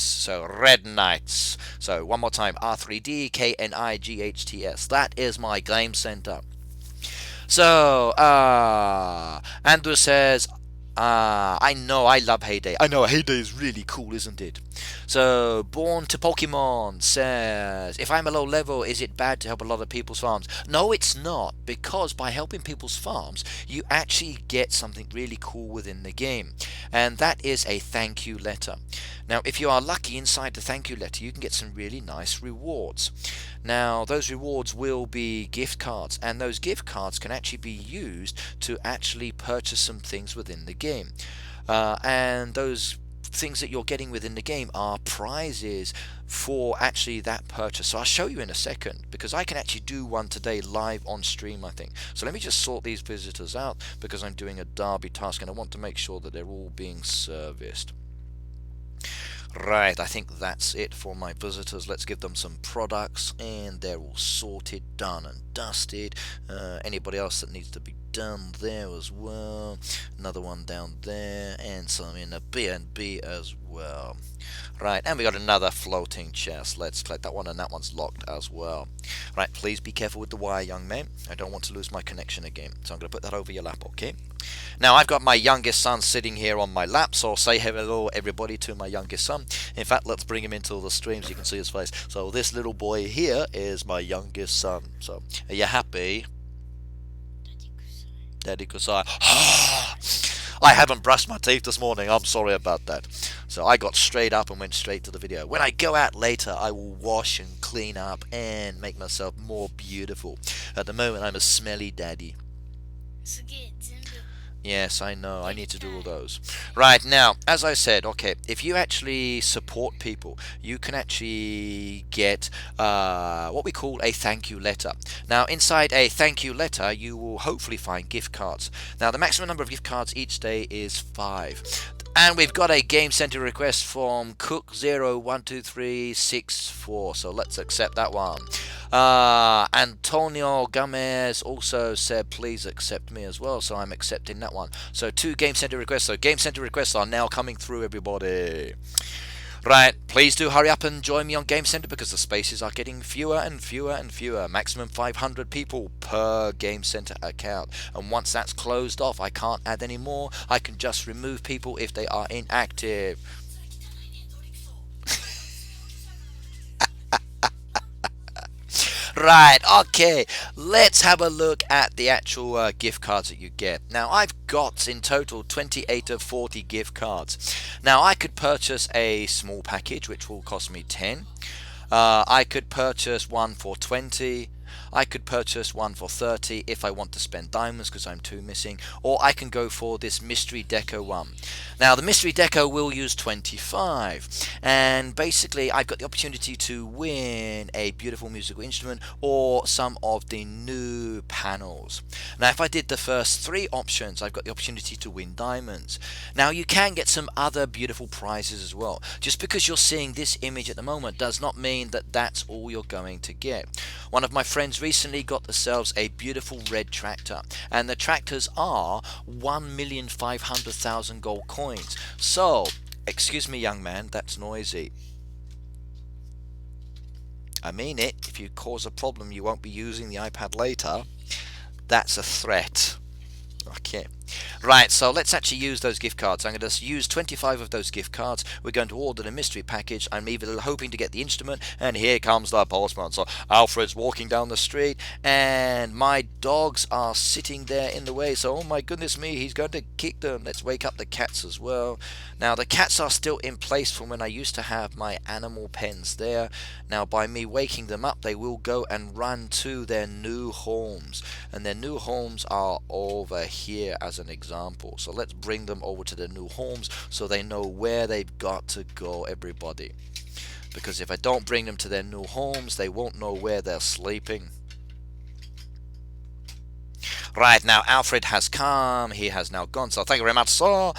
So Red Knights. So one more time, R3D K-N-I-G-H-T-S. That is my game center. So, Andrew says, I know I love Heyday. I know Heyday is really cool, isn't it? So, Born to Pokemon says, if I'm a low level, is it bad to help a lot of people's farms? No, it's not, because by helping people's farms, you actually get something really cool within the game, and that is a thank you letter. Now, if you are lucky inside the thank you letter, you can get some really nice rewards. Now, those rewards will be gift cards, and those gift cards can actually be used to actually purchase some things within the game. And those things that you're getting within the game are prizes for actually that purchase. So I'll show you in a second, because I can actually do one today live on stream, I think. So let me just sort these visitors out, because I'm doing a derby task and I want to make sure that they're all being serviced. Right, I think that's it for my visitors. Let's give them some products, and they're all sorted, done and dusted. Anybody else that needs to be done there as well. Another one down there, and some in the B&B as well. Right, and we got another floating chest. Let's collect that one, and that one's locked as well. Right, please be careful with the wire, young man. I don't want to lose my connection again. So I'm going to put that over your lap, okay? Now, I've got my youngest son sitting here on my lap, so I'll say hello, everybody, to my youngest son. In fact, let's bring him into the stream so you can see his face. So this little boy here is my youngest son. So, are you happy? Daddy Kusai. I haven't brushed my teeth this morning. I'm sorry about that. So I got straight up and went straight to the video. When I go out later, I will wash and clean up and make myself more beautiful. At the moment, I'm a smelly daddy. Yes, I know. I need to do all those. Right, now, as I said, okay, if you actually support people, you can actually get what we call a thank you letter. Now, inside a thank you letter, you will hopefully find gift cards. Now, the maximum number of gift cards each day is 5. And we've got a Game Center request from Cook012364, so let's accept that one. Antonio Gomez also said please accept me as well, so I'm accepting that one. So 2 Game Center requests. So Game Center requests are now coming through, everybody. Right, please do hurry up and join me on Game Center, because the spaces are getting fewer and fewer and fewer. Maximum 500 people per Game Center account. And once that's closed off, I can't add any more. I can just remove people if they are inactive. Right, okay, let's have a look at the actual gift cards that you get. Now, I've got in total 28 of 40 gift cards. Now, I could purchase a small package, which will cost me 10. I could purchase one for 20. I could purchase one for 30 if I want to spend diamonds, because I'm 2 missing, or I can go for this mystery deco one. Now, the mystery deco will use 25, and basically I've got the opportunity to win a beautiful musical instrument or some of the new panels. Now, if I did the first 3 options, I've got the opportunity to win diamonds. Now, you can get some other beautiful prizes as well. Just because you're seeing this image at the moment does not mean that that's all you're going to get. One of my friends recently got themselves a beautiful red tractor, and the tractors are 1,500,000 gold coins. So, excuse me, young man, that's noisy. I mean it. If you cause a problem, you won't be using the iPad later. That's a threat. Okay. Right, so let's actually use those gift cards. I'm going to use 25 of those gift cards. We're going to order the mystery package. I'm even hoping to get the instrument, and here comes the postman. So Alfred's walking down the street, and my dogs are sitting there in the way. So, oh my goodness me, he's going to kick them. Let's wake up the cats as well. Now, the cats are still in place from when I used to have my animal pens there. Now, by me waking them up, they will go and run to their new homes. And their new homes are over here as an example. So let's bring them over to their new homes so they know where they've got to go, everybody. Because if I don't bring them to their new homes, they won't know where they're sleeping. Right, now Alfred has come, he has now gone, so thank you very much, sir.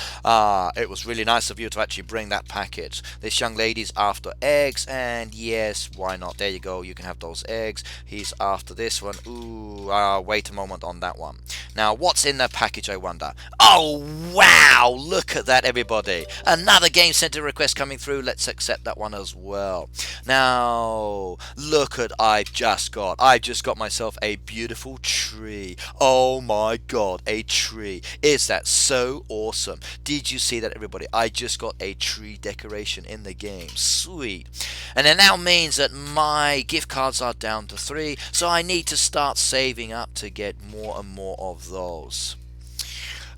It was really nice of you to actually bring that package. This young lady's after eggs, and yes, why not? There you go, you can have those eggs. He's after this one. Ooh, wait a moment on that one. Now, what's in the package, I wonder? Oh, wow, look at that, everybody. Another Game Center request coming through. Let's accept that one as well. Now, look at I've just got myself a beautiful tree. Oh my god, a tree. Is that so awesome? Did you see that, everybody? I just got a tree decoration in the game. Sweet. And it now means that my gift cards are down to 3, so I need to start saving up to get more and more of those.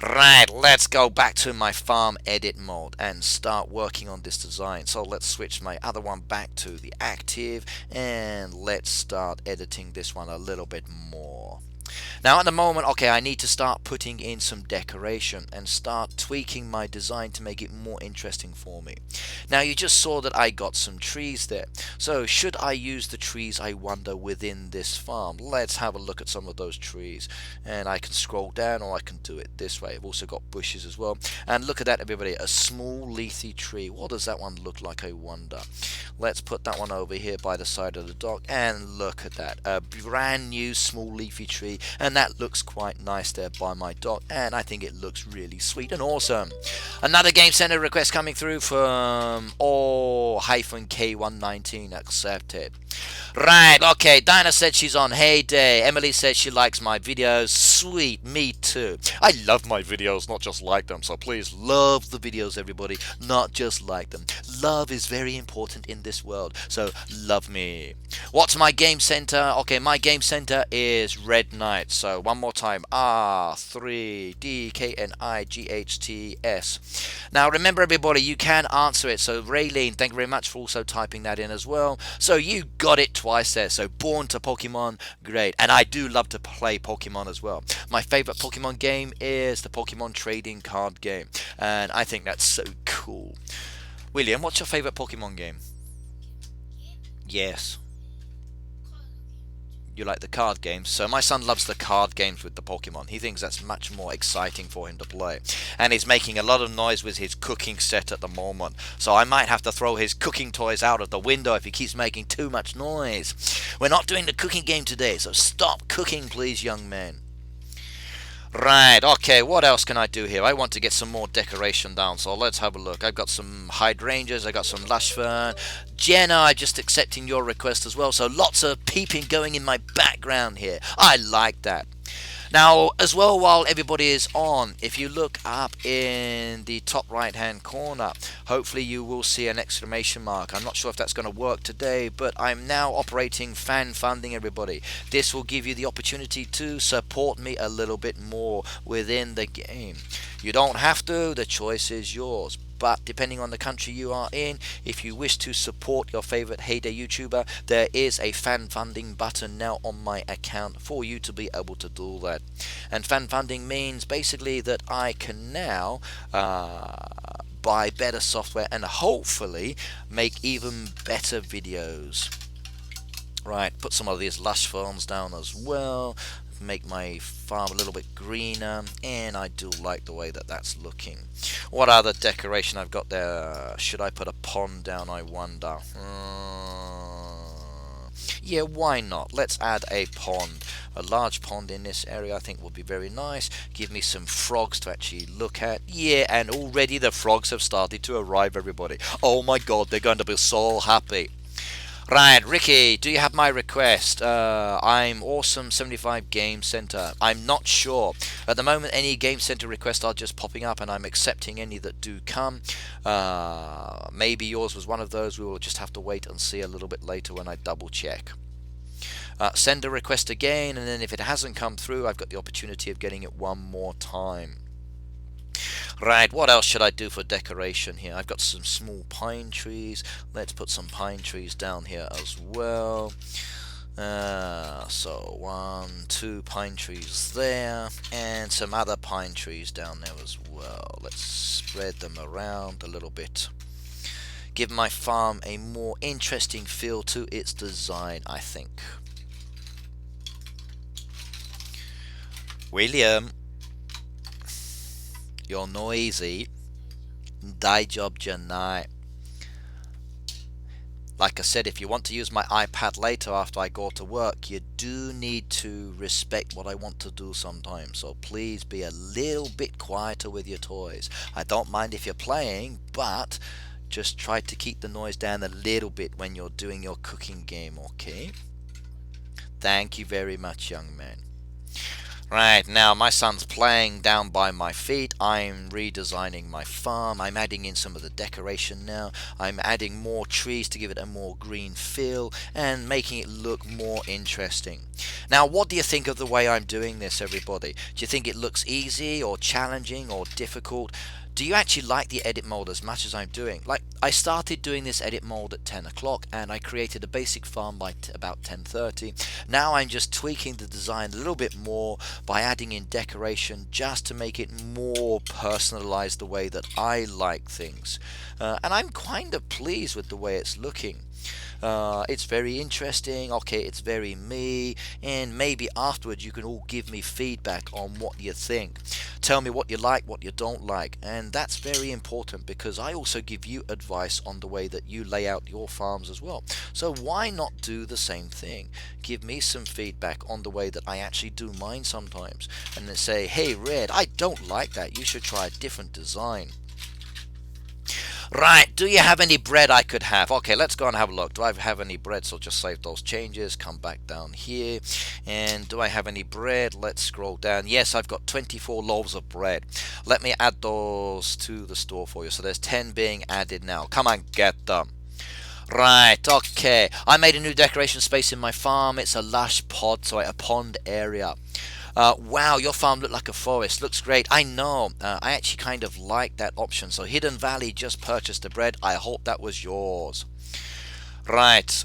Right, let's go back to my farm edit mode and start working on this design. So let's switch my other one back to the active, and let's start editing this one a little bit more. Now at the moment, okay, I need to start putting in some decoration and start tweaking my design to make it more interesting for me. Now you just saw that I got some trees there. So should I use the trees, I wonder, within this farm? Let's have a look at some of those trees. And I can scroll down, or I can do it this way. I've also got bushes as well. And look at that, everybody, a small leafy tree. What does that one look like, I wonder? Let's put that one over here by the side of the dock, and look at that, a brand new small leafy tree, and that looks quite nice there by my dock, and I think it looks really sweet and awesome. Another Game Center request coming through from O-K119, accepted. Right, okay, Dinah said she's on Heyday. Emily says she likes my videos. Sweet, me too. I love my videos, not just like them, so please love the videos, everybody, not just like them. Love is very important in this world, so love me. What's my game center? Okay, my game center is Red Knight. So one more time, R3DKNIGHTS. Now remember, everybody, you can answer it. So Raylene, thank you very much for also typing that in as well. So you got it twice there. So born to Pokemon, great. And I do love to play Pokemon as well. My favorite Pokemon game is the Pokemon trading card game, and I think that's so cool. William, what's your favorite Pokemon game? Yes. You like the card games. So my son loves the card games with the Pokemon. He thinks that's much more exciting for him to play. And he's making a lot of noise with his cooking set at the moment. So I might have to throw his cooking toys out of the window if he keeps making too much noise. We're not doing the cooking game today, so stop cooking, please, young man. Right, okay, what else can I do here? I want to get some more decoration down, so let's have a look. I've got some hydrangeas, I got some lush fern. Jenna, I'm just accepting your request as well, so lots of peeping going in my background here. I like that. Now, as well, while everybody is on, if you look up in the top right hand corner, hopefully you will see an exclamation mark. I'm not sure if that's going to work today, but I'm now operating fan funding, everybody. This will give you the opportunity to support me a little bit more within the game. You don't have to, the choice is yours. But depending on the country you are in, if you wish to support your favorite Heyday YouTuber, there is a fan funding button now on my account for you to be able to do that. And fan funding means basically that I can now buy better software and hopefully make even better videos. Right, put some of these lush ferns down as well. Make my farm a little bit greener, and I do like the way that that's looking. What other decoration I've got there? Should I put a pond down, I wonder? Yeah, why not? Let's add a pond. A large pond in this area I think would be very nice. Give me some frogs to actually look at. Yeah, and already the frogs have started to arrive, everybody. Oh my god, they're going to be so happy. Right, Ricky, do you have my request? I'm awesome 75 Game Center. I'm not sure. At the moment, any Game Center requests are just popping up, and I'm accepting any that do come. Maybe yours was one of those. We will just have to wait and see a little bit later when I double check. Send a request again, and then if it hasn't come through, I've got the opportunity of getting it one more time. Right, what else should I do for decoration here? I've got some small pine trees. Let's put some pine trees down here as well. So 1, 2 pine trees there, and some other pine trees down there as well. Let's spread them around a little bit. Give my farm a more interesting feel to its design, I think. William, you're noisy. Job Janai. Like I said, if you want to use my iPad later after I go to work, you do need to respect what I want to do sometimes. So please be a little bit quieter with your toys. I don't mind if you're playing, but just try to keep the noise down a little bit when you're doing your cooking game, okay? Thank you very much, young man. Right, now my son's playing down by my feet. I'm redesigning my farm. I'm adding in some of the decoration now. I'm adding more trees to give it a more green feel and making it look more interesting. Now, what do you think of the way I'm doing this, everybody? Do you think it looks easy or challenging or difficult? Do you actually like the edit mode as much as I'm doing? Like, I started doing this edit mode at 10 o'clock and I created a basic farm by about 10:30. Now I'm just tweaking the design a little bit more by adding in decoration just to make it more personalized the way that I like things. And I'm kind of pleased with the way it's looking. It's very interesting, okay, it's very me, and maybe afterwards you can all give me feedback on what you think. Tell me what you like, what you don't like, and that's very important because I also give you advice on the way that you lay out your farms as well. So why not do the same thing? Give me some feedback on the way that I actually do mine sometimes, and then say, hey Red, I don't like that, you should try a different design. Right, do you have any bread I could have? Okay, let's go and have a look. Do I have any bread? So just save those changes, come back down here. And do I have any bread? Let's scroll down. Yes, I've got 24 loaves of bread. Let me add those to the store for you. So there's 10 being added now. Come on, get them. Right, okay. I made a new decoration space in my farm. It's a lush a pond area. Wow, your farm looked like a forest. Looks great. I know. I actually kind of like that option. So Hidden Valley just purchased the bread. I hope that was yours. Right.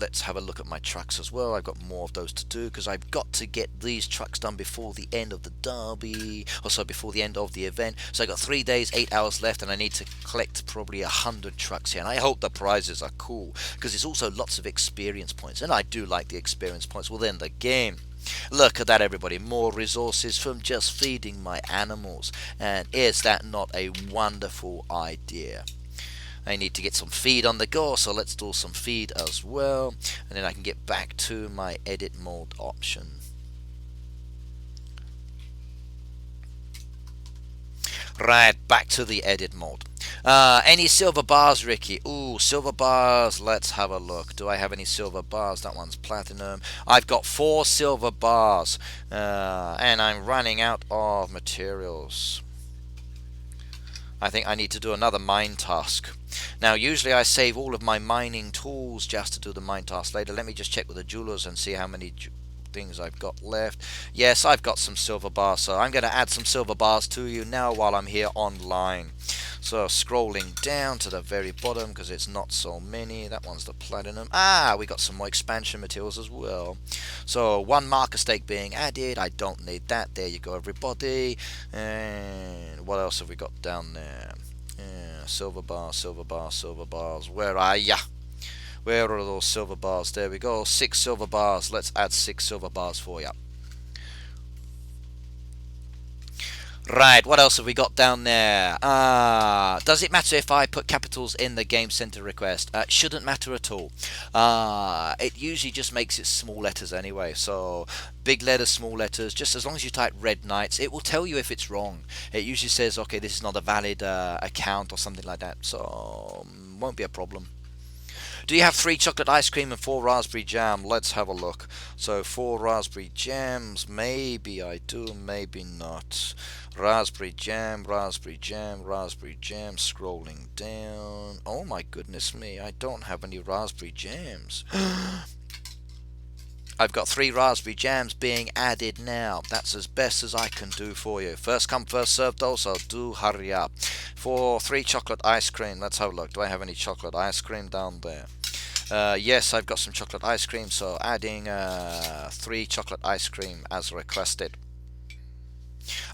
Let's have a look at my trucks as well. I've got more of those to do because I've got to get these trucks done before the end of the derby, also before the end of the event. So I've got 3 days, 8 hours left, and I need to collect probably 100 trucks here. And I hope the prizes are cool because it's also lots of experience points, and I do like the experience points within the game. Look at that, everybody. More resources from just feeding my animals. And is that not a wonderful idea? I need to get some feed on the go, so let's do some feed as well, and then I can get back to my edit mode option. Right, back to the edit mode. Any silver bars, Ricky? Ooh, silver bars. Let's have a look. Do I have any silver bars? That one's platinum. I've got 4 silver bars, and I'm running out of materials. I think I need to do another mine task. Now, usually I save all of my mining tools just to do the mine task later. Let me just check with the jewelers and see how many things I've got left. Yes, I've got some silver bars, so I'm going to add some silver bars to you now while I'm here online. So scrolling down to the very bottom because it's not so many. That one's the platinum. We got some more expansion materials as well. So 1 marker stake being added. I don't need that. There you go, everybody. And what else have we got down there? Silver bars, silver bars, silver bars. Where are ya? Where are those silver bars? There we go. 6 silver bars. Let's add 6 silver bars for you. Right, what else have we got down there? Does it matter if I put capitals in the game center request? Shouldn't matter at all. It usually just makes it small letters anyway. So big letters, small letters. Just as long as you type Red Knights, it will tell you if it's wrong. It usually says, okay, this is not a valid account or something like that. So won't be a problem. Do you have 3 chocolate ice cream and 4 raspberry jam? Let's have a look. So 4 raspberry jams. Maybe I do, maybe not. Raspberry jam, raspberry jam, raspberry jam. Scrolling down. Oh my goodness me, I don't have any raspberry jams. I've got 3 raspberry jams being added now. That's as best as I can do for you. First come, first served though, so do hurry up. For 3 chocolate ice cream, let's have a look. Do I have any chocolate ice cream down there? Yes, I've got some chocolate ice cream, so adding 3 chocolate ice cream as requested.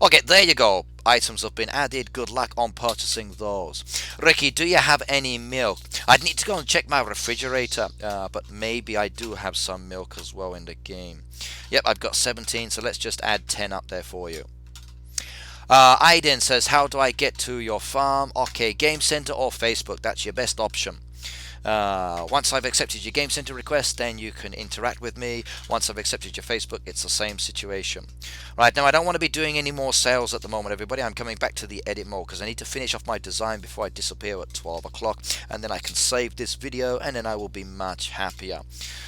Okay, there you go. Items have been added. Good luck on purchasing those. Ricky, do you have any milk? I'd need to go and check my refrigerator, but maybe I do have some milk as well in the game. Yep, I've got 17, so let's just add 10 up there for you. Aiden says, how do I get to your farm? Okay, Game Center or Facebook, that's your best option. Once I've accepted your Game Center request, then you can interact with me. Once I've accepted your Facebook, it's the same situation. Right, now I don't want to be doing any more sales at the moment, everybody. I'm coming back to the edit mode because I need to finish off my design before I disappear at 12 o'clock. And then I can save this video and then I will be much happier.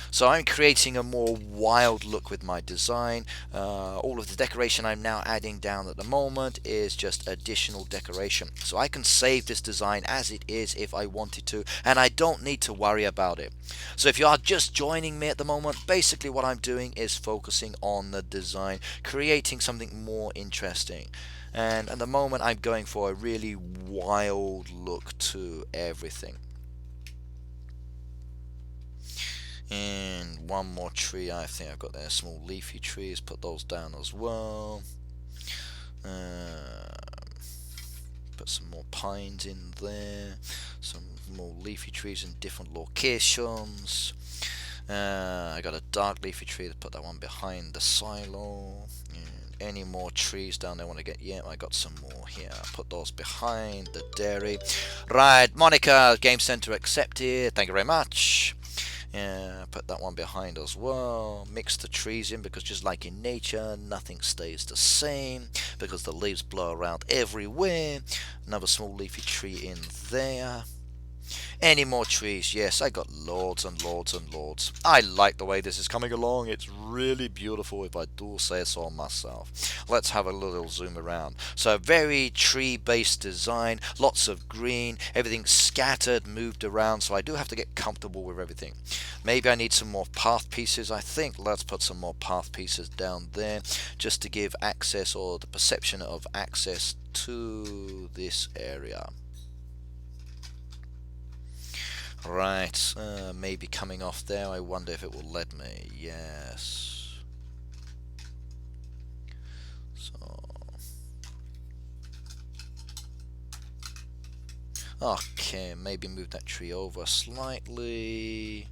So I'm creating a more wild look with my design. All of the decoration I'm now adding down at the moment is just additional decoration. So I can save this design as it is if I wanted to, and I don't need to worry about it. So if you are just joining me at the moment, basically what I'm doing is focusing on the design, creating something more interesting. And at the moment I'm going for a really wild look to everything. And one more tree, I think I've got there, small leafy trees, put those down as well. Put some more pines in there, some more leafy trees in different locations. I got a dark leafy tree, to put that one behind the silo. And any more trees down there I want to get? Yeah, I got some more here. Put those behind the dairy. Right, Monica, Game Center accepted. Thank you very much. Put that one behind as well. Mix the trees in because just like in nature, nothing stays the same because the leaves blow around everywhere. Another small leafy tree in there. Any more trees? Yes, I got loads and loads and loads. I like the way this is coming along. It's really beautiful if I do say so myself. Let's have a little zoom around. So very tree-based design, lots of green, everything scattered, moved around, so I do have to get comfortable with everything. Maybe I need some more path pieces, I think. Let's put some more path pieces down there just to give access or the perception of access to this area. Right, maybe coming off there. I wonder if it will let me. Yes. So, okay, maybe move that tree over slightly.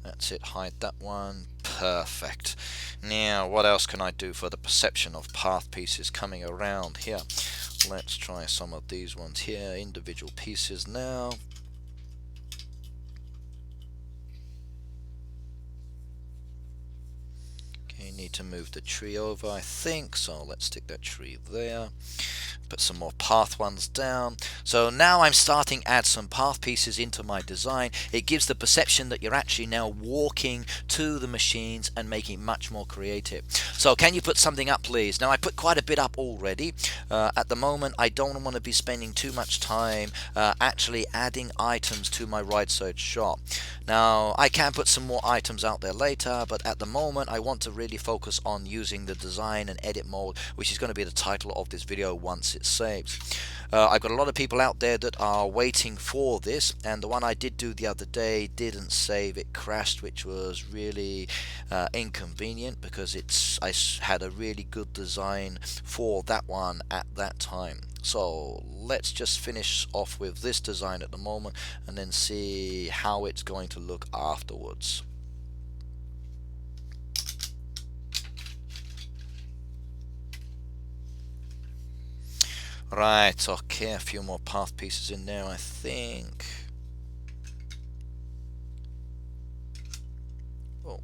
That's it, hide that one. Perfect. Now, what else can I do for the perception of path pieces coming around here? Let's try some of these ones here, individual pieces now. Need to move the tree over, I think, so let's stick that tree there. Put some more path ones down. So now I'm starting to add some path pieces into my design. It gives the perception that you're actually now walking to the machines and making it much more creative. So can you put something up, please? Now I put quite a bit up already. At the moment I don't want to be spending too much time actually adding items to my right side shop. Now I can put some more items out there later, but at the moment I want to really focus on using the design and edit mode, which is going to be the title of this video once it saves. I've got a lot of people out there that are waiting for this, and the one I did do the other day didn't save. It crashed, which was really inconvenient because I had a really good design for that one at that time. So let's just finish off with this design at the moment and then see how it's going to look afterwards. Right, okay, a few more path pieces in there, I think. Oh.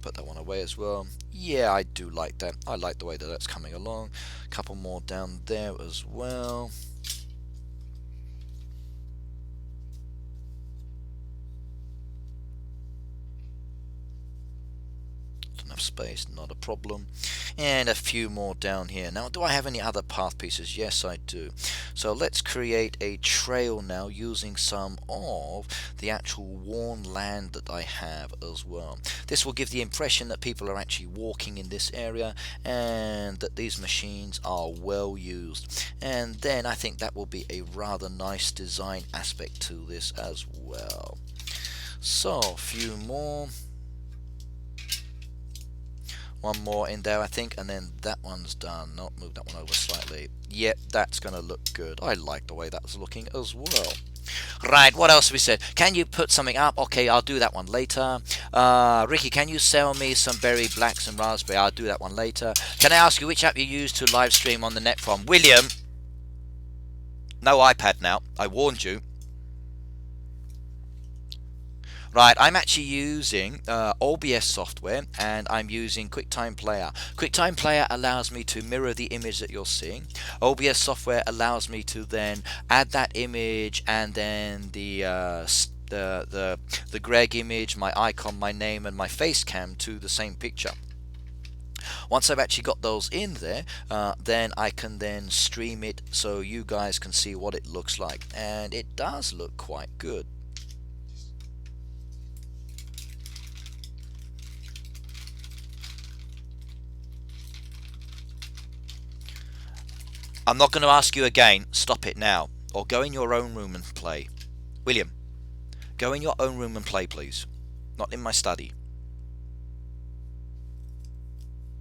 Put that one away as well. Yeah, I do like that. I like the way that that's coming along. A couple more down there as well. Enough space, not a problem. And a few more down here. Now, do I have any other path pieces? Yes, I do. So let's create a trail now using some of the actual worn land that I have as well. This will give the impression that people are actually walking in this area and that these machines are well used. And then I think that will be a rather nice design aspect to this as well. So, a few more. One more in there, I think, and then that one's done. No, move that one over slightly. Yep, that's gonna look good. I like the way that's looking as well. Right, what else we said? Can you put something up? Okay, I'll do that one later. Ricky, can you sell me some berry blacks and raspberry? I'll do that one later. Can I ask you which app you use to live stream on the net from? William, no iPad now. I warned you. Right, I'm actually using OBS software, and I'm using QuickTime Player. QuickTime Player allows me to mirror the image that you're seeing. OBS software allows me to then add that image and then the Greg image, my icon, my name, and my face cam to the same picture. Once I've actually got those in there, then I can then stream it so you guys can see what it looks like, and it does look quite good. I'm not going to ask you again, stop it now, or go in your own room and play. William, go in your own room and play, please. Not in my study.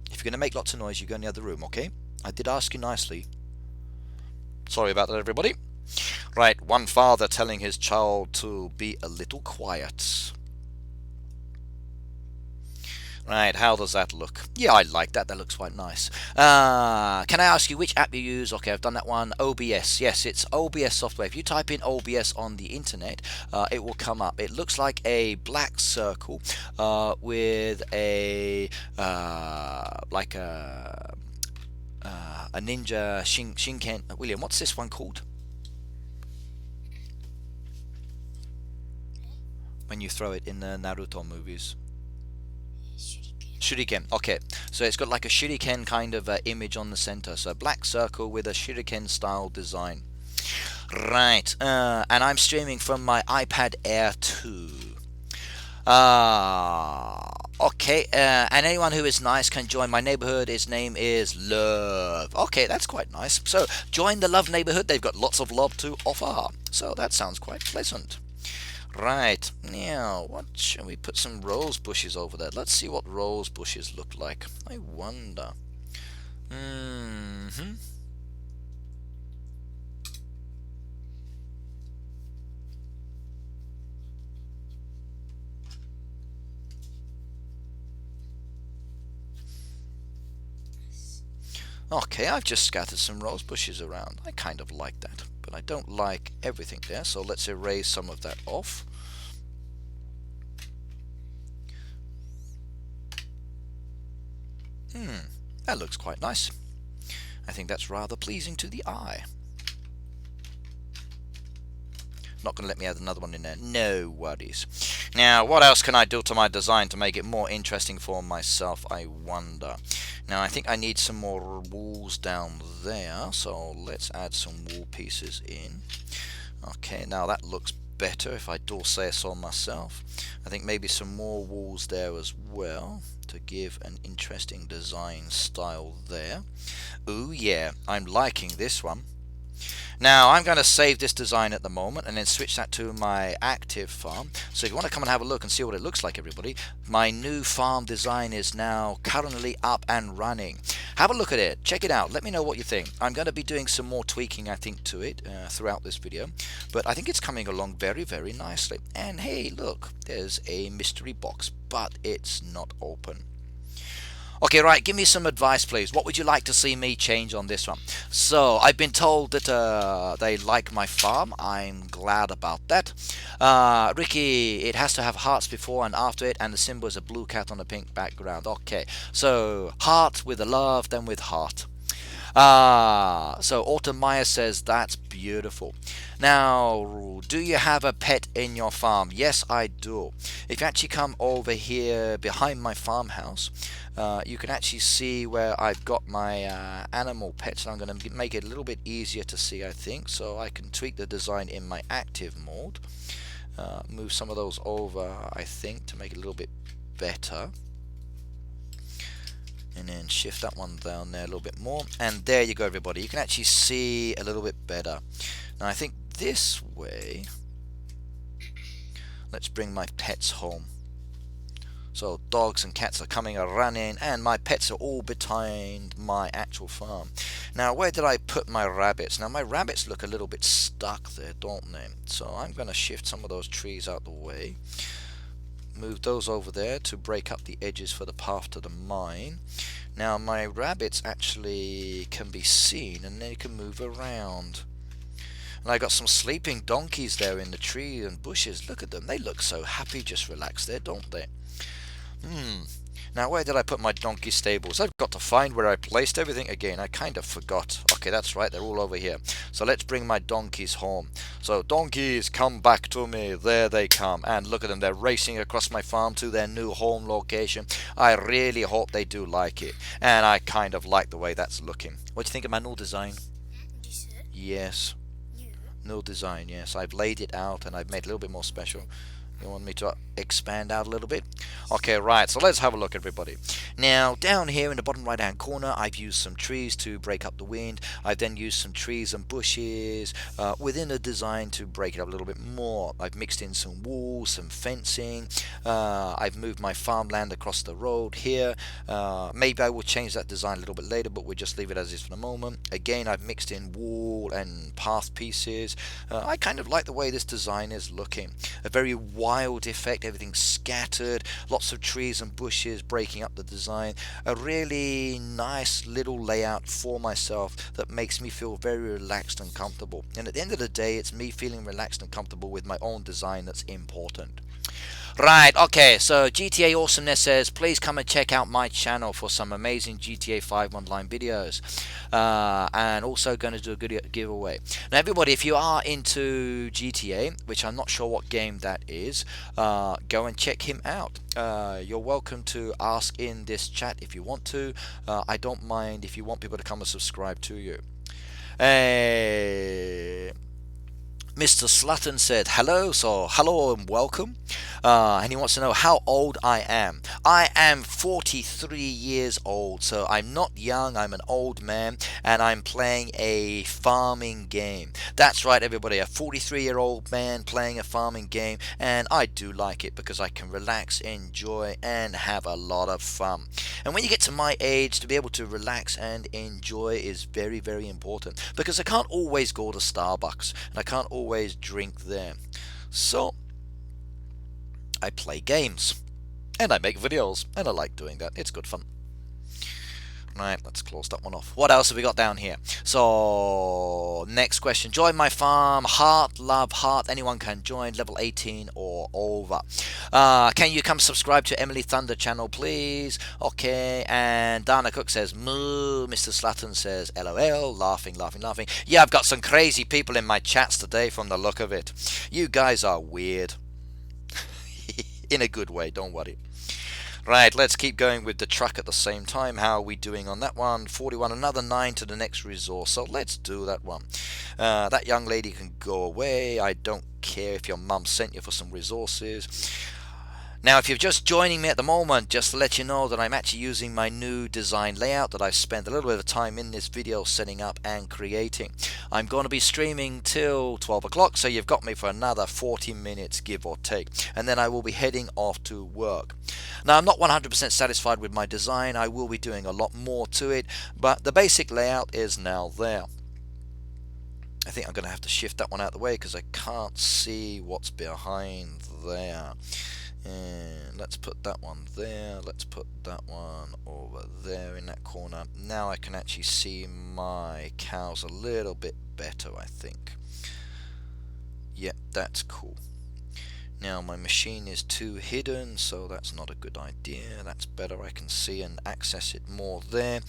If you're going to make lots of noise, you go in the other room, okay? I did ask you nicely. Sorry about that, everybody. Right, one father telling his child to be a little quiet. Right, how does that look? Yeah, I like that. That looks quite nice. Can I ask you which app you use? Okay, I've done that one. OBS. Yes, it's OBS software. If you type in OBS on the internet, it will come up. It looks like a black circle with a ninja Shinken. William, what's this one called? When you throw it in the Naruto movies. Shuriken. Okay, so it's got like a shuriken kind of image on the center. So a black circle with a shuriken style design. Right, and I'm streaming from my iPad Air 2. Okay, and anyone who is nice can join my neighborhood. His name is Love. Okay, that's quite nice. So join the Love neighborhood. They've got lots of love to offer. So that sounds quite pleasant. Right, now, what shall we put some rose bushes over there? Let's see what rose bushes look like. I wonder. Okay, I've just scattered some rose bushes around. I kind of like that, but I don't like everything there, so let's erase some of that off. That looks quite nice. I think that's rather pleasing to the eye. Not going to let me add another one in there. No worries. Now, what else can I do to my design to make it more interesting for myself, I wonder? Now, I think I need some more walls down there, so let's add some wall pieces in. Okay, now that looks better if I do say so myself. I think maybe some more walls there as well to give an interesting design style there. Ooh, yeah, I'm liking this one. Now I'm going to save this design at the moment and then switch that to my active farm. So if you want to come and have a look and see what it looks like, everybody, my new farm design is now currently up and running. Have a look at it, check it out, let me know what you think. I'm going to be doing some more tweaking, I think, to it throughout this video, but I think it's coming along very, very nicely. And hey, look, there's a mystery box, but it's not open. Okay, right, give me some advice, please. What would you like to see me change on this one? So, I've been told that they like my farm. I'm glad about that. Ricky, it has to have hearts before and after it, and the symbol is a blue cat on a pink background. Okay, so heart with a love, then with heart. So Autumn Maya says that's beautiful. Now, do you have a pet in your farm? Yes, I do. If you actually come over here behind my farmhouse, you can actually see where I've got my animal pets. I'm going to make it a little bit easier to see, I think, so I can tweak the design in my active mode. Move some of those over, I think, to make it a little bit better. And then shift that one down there a little bit more, and there you go, everybody. You can actually see a little bit better. Now I think this way, let's bring my pets home. So dogs and cats are coming and running, and my pets are all behind my actual farm. Now, where did I put my rabbits? Now, my rabbits look a little bit stuck there, don't they? So I'm going to shift some of those trees out the way. Move those over there to break up the edges for the path to the mine. Now, my rabbits actually can be seen, and they can move around. And I got some sleeping donkeys there in the tree and bushes. Look at them. They look so happy, just relaxed there, don't they? Now, where did I put my donkey stables? I've got to find where I placed everything again. I kind of forgot. Okay, that's right. They're all over here. So let's bring my donkeys home. So donkeys, come back to me. There they come. And look at them. They're racing across my farm to their new home location. I really hope they do like it. And I kind of like the way that's looking. What do you think of my new design? Yes. New design, yes. I've laid it out and I've made it a little bit more special. You want me to expand out a little bit? Okay, right, so let's have a look, everybody. Now, down here in the bottom right hand corner, I've used some trees to break up the wind. I've then used some trees and bushes within the design to break it up a little bit more. I've mixed in some walls, some fencing. I've moved my farmland across the road here. Maybe I will change that design a little bit later, but we'll just leave it as is for the moment. Again, I've mixed in wall and path pieces. I kind of like the way this design is looking. A very wild effect, everything scattered, lots of trees and bushes breaking up the design. A really nice little layout for myself that makes me feel very relaxed and comfortable. And at the end of the day, it's me feeling relaxed and comfortable with my own design that's important. Right, okay, so GTA Awesomeness says, please come and check out my channel for some amazing GTA 5 online videos. And also going to do a good giveaway. Now, everybody, if you are into GTA, which I'm not sure what game that is, go and check him out. You're welcome to ask in this chat if you want to. I don't mind if you want people to come and subscribe to you. Mr. Slutton said hello, so hello and welcome. And he wants to know how old I am. I am 43 years old, so I'm not young, I'm an old man, and I'm playing a farming game. That's right, everybody, a 43-year-old man playing a farming game, and I do like it because I can relax, enjoy, and have a lot of fun. And when you get to my age, to be able to relax and enjoy is very, very important, because I can't always go to Starbucks, and I can't always drink there. So I play games and I make videos, and I like doing that. It's good fun. Right, let's close that one off. What else have we got down here? So, next question. Join my farm. Heart, love, heart. Anyone can join. Level 18 or over. Can you come subscribe to Emily Thunder channel, please? Okay, and Dana Cook says, moo. Mr. Slatton says, LOL. Laughing, laughing, laughing. Yeah, I've got some crazy people in my chats today from the look of it. You guys are weird. In a good way, don't worry. Right, let's keep going with the truck at the same time. How are we doing on that one? 41, another 9 to the next resource. So let's do that one. That young lady can go away. I don't care if your mum sent you for some resources. Now, if you're just joining me at the moment, just to let you know that I'm actually using my new design layout that I've spent a little bit of time in this video setting up and creating. I'm going to be streaming till 12 o'clock, so you've got me for another 40 minutes, give or take. And then I will be heading off to work. Now, I'm not 100% satisfied with my design. I will be doing a lot more to it, but the basic layout is now there. I think I'm going to have to shift that one out of the way because I can't see what's behind there. And let's put that one there. Let's put that one over there in that corner. Now I can actually see my cows a little bit better, I think. Yep, that's cool. Now my machine is too hidden, so that's not a good idea. That's better. I can see and access it more there.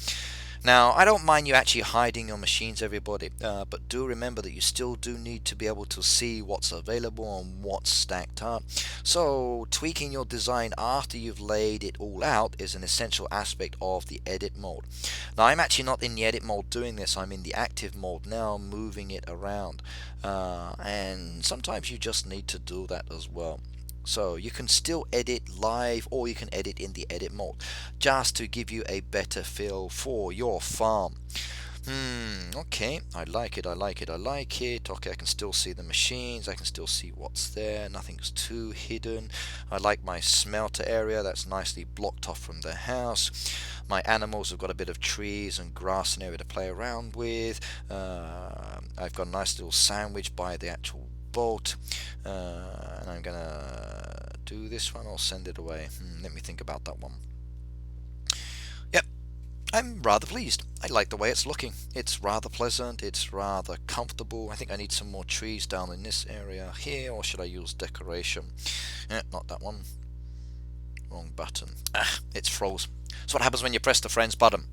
Now, I don't mind you actually hiding your machines, everybody, but do remember that you still do need to be able to see what's available and what's stacked up. So, tweaking your design after you've laid it all out is an essential aspect of the edit mode. Now, I'm actually not in the edit mode doing this. I'm in the active mode now, moving it around. And sometimes you just need to do that as well. So you can still edit live, or you can edit in the edit mode, just to give you a better feel for your farm. Okay, I like it, I like it, I like it. Okay, I can still see the machines, I can still see what's there, nothing's too hidden. I like my smelter area, that's nicely blocked off from the house. My animals have got a bit of trees and grass and area to play around with. I've got a nice little sandwich by the actual boat. And I'm gonna do this one or send it away. Let me think about that one. Yep, I'm rather pleased. I like the way it's looking. It's rather pleasant, it's rather comfortable. I think I need some more trees down in this area here, or should I use decoration? Not that one. Wrong button. It's froze. So what happens when you press the friends button?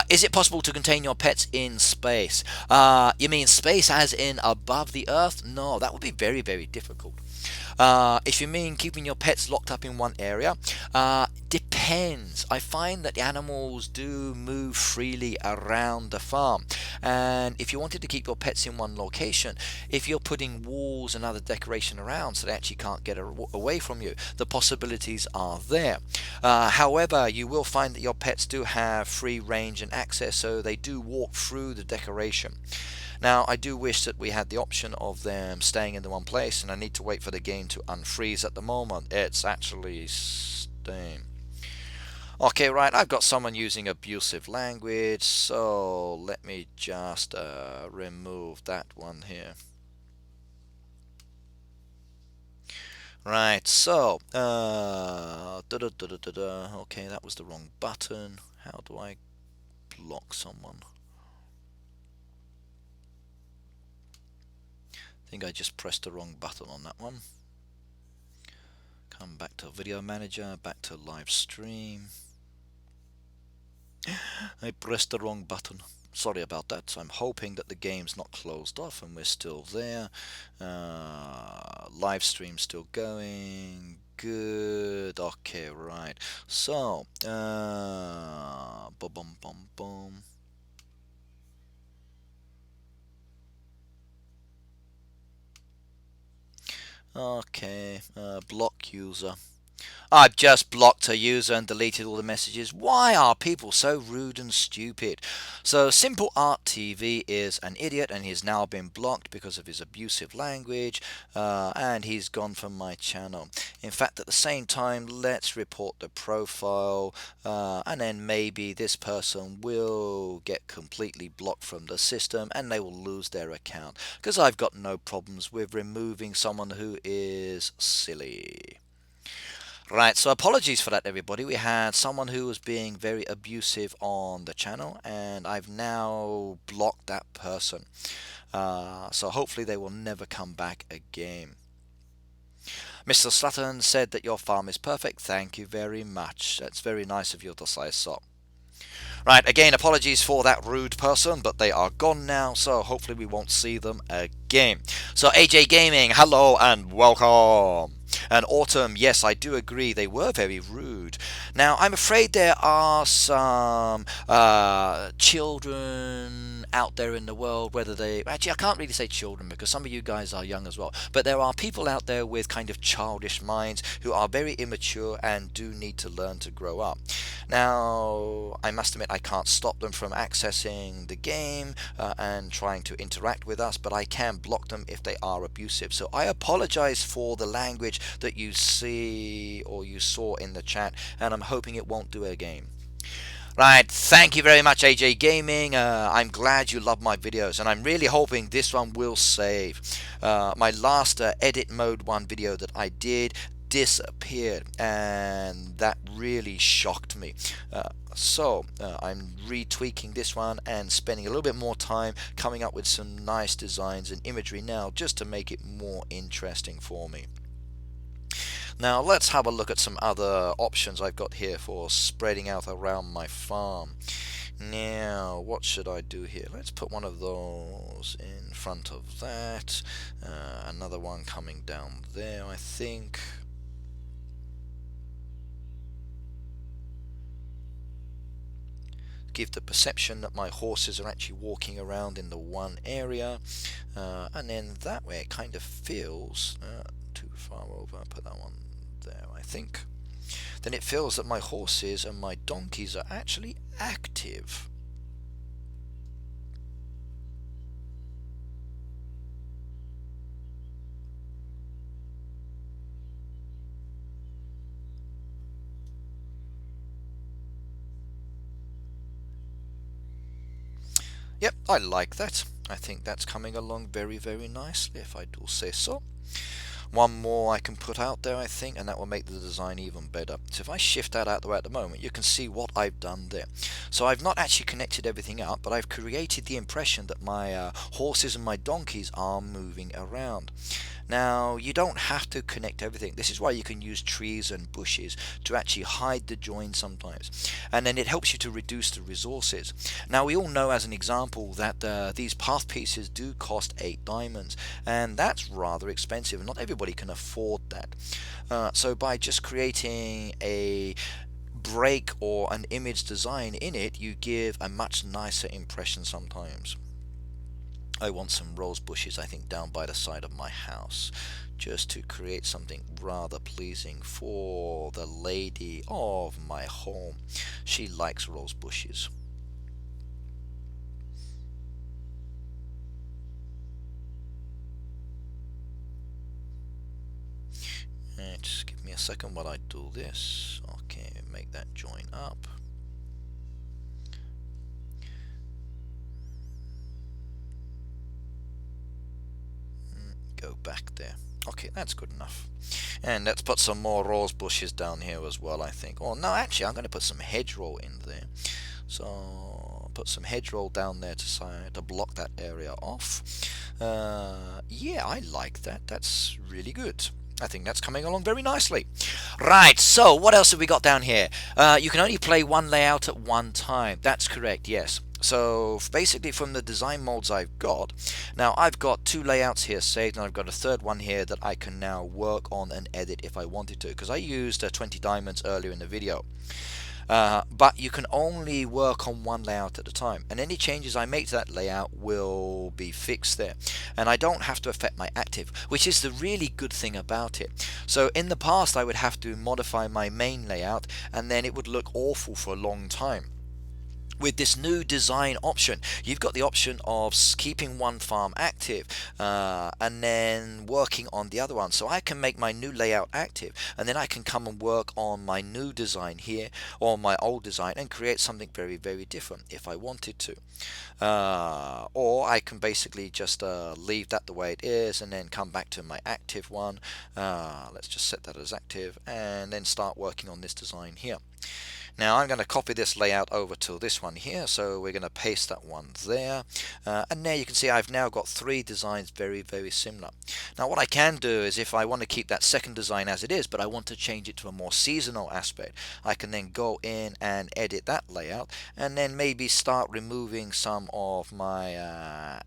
Is it possible to contain your pets in space? You mean space as in above the Earth? No, that would be very, very difficult. If you mean keeping your pets locked up in one area, depends. I find that the animals do move freely around the farm, and if you wanted to keep your pets in one location, if you're putting walls and other decoration around so they actually can't get away from you, the possibilities are there. However, you will find that your pets do have free range and access, so they do walk through the decoration. Now, I do wish that we had the option of them staying in the one place, and I need to wait for the game to unfreeze at the moment. It's actually staying. Okay, right, I've got someone using abusive language, so let me just remove that one here. Right, so, okay, that was the wrong button. How do I block someone? I think I just pressed the wrong button on that one. Come back to Video Manager, back to Livestream. I pressed the wrong button. Sorry about that. So I'm hoping that the game's not closed off and we're still there. Livestream still going. Good. Okay, right. So, boom, boom, boom. Okay, block user. I've just blocked a user and deleted all the messages. Why are people so rude and stupid? So Simple Art TV is an idiot and he's now been blocked because of his abusive language, and he's gone from my channel. In fact, at the same time, let's report the profile, and then maybe this person will get completely blocked from the system and they will lose their account, because I've got no problems with removing someone who is silly. Right, so apologies for that, everybody. We had someone who was being very abusive on the channel, and I've now blocked that person. So hopefully they will never come back again. Mr. Sutton said that your farm is perfect. Thank you very much. That's very nice of you to say so. Right, again, apologies for that rude person, but they are gone now, so hopefully we won't see them again. So AJ Gaming, hello and welcome. And Autumn, yes, I do agree, they were very rude. Now, I'm afraid there are some children out there in the world, whether they... Actually, I can't really say children because some of you guys are young as well. But there are people out there with kind of childish minds who are very immature and do need to learn to grow up. Now, I must admit I can't stop them from accessing the game and trying to interact with us, but I can block them if they are abusive. So I apologize for the language that you see or you saw in the chat, and I'm hoping it won't do it again. Right, thank you very much AJ Gaming. I'm glad you love my videos, and I'm really hoping this one will save. My last edit mode 1 video that I did disappeared, and that really shocked me. So I'm retweaking this one and spending a little bit more time coming up with some nice designs and imagery now, just to make it more interesting for me. Now let's have a look at some other options I've got here for spreading out around my farm. Now, what should I do here? Let's put one of those in front of that. Another one coming down there, I think. Give the perception that my horses are actually walking around in the one area, and then that way it kind of feels too far over. Put that one there, I think. Then it feels that my horses and my donkeys are actually active. Yep, I like that. I think that's coming along very, very nicely, if I do say so. One more I can put out there, I think, and that will make the design even better. So if I shift that out the way at the moment, you can see what I've done there. So I've not actually connected everything up, but I've created the impression that my horses and my donkeys are moving around. Now, you don't have to connect everything. This is why you can use trees and bushes to actually hide the join sometimes. And then it helps you to reduce the resources. Now, we all know as an example that these path pieces do cost 8 diamonds, and that's rather expensive, and not everybody can afford that. So by just creating a break or an image design in it, you give a much nicer impression sometimes. I want some rose bushes, I think, down by the side of my house, just to create something rather pleasing for the lady of my home. She likes rose bushes. Just give me a second while I do this. Okay, make that join up. Go back there. Okay, that's good enough. And let's put some more rose bushes down here as well, I think. Oh, no, actually, I'm going to put some hedgerow in there. So put some hedgerow down there to block that area off. Yeah, I like that. That's really good. I think that's coming along very nicely. Right, so what else have we got down here? You can only play one layout at one time. That's correct, yes. So basically from the design molds I've got, now I've got 2 layouts here saved, and I've got a third one here that I can now work on and edit if I wanted to, because I used 20 diamonds earlier in the video. But you can only work on one layout at a time, and any changes I make to that layout will be fixed there, and I don't have to affect my active, which is the really good thing about it. So in the past I would have to modify my main layout, and then it would look awful for a long time. With this new design option, you've got the option of keeping one farm active and then working on the other one. So I can make my new layout active, and then I can come and work on my new design here or my old design and create something very, very different if I wanted to. Or I can basically just leave that the way it is and then come back to my active one. Let's just set that as active and then start working on this design here. Now I'm going to copy this layout over to this one here, so we're going to paste that one there, and there you can see I've now got 3 designs very, very similar. Now what I can do is, if I want to keep that second design as it is, but I want to change it to a more seasonal aspect, I can then go in and edit that layout, and then maybe start removing some of my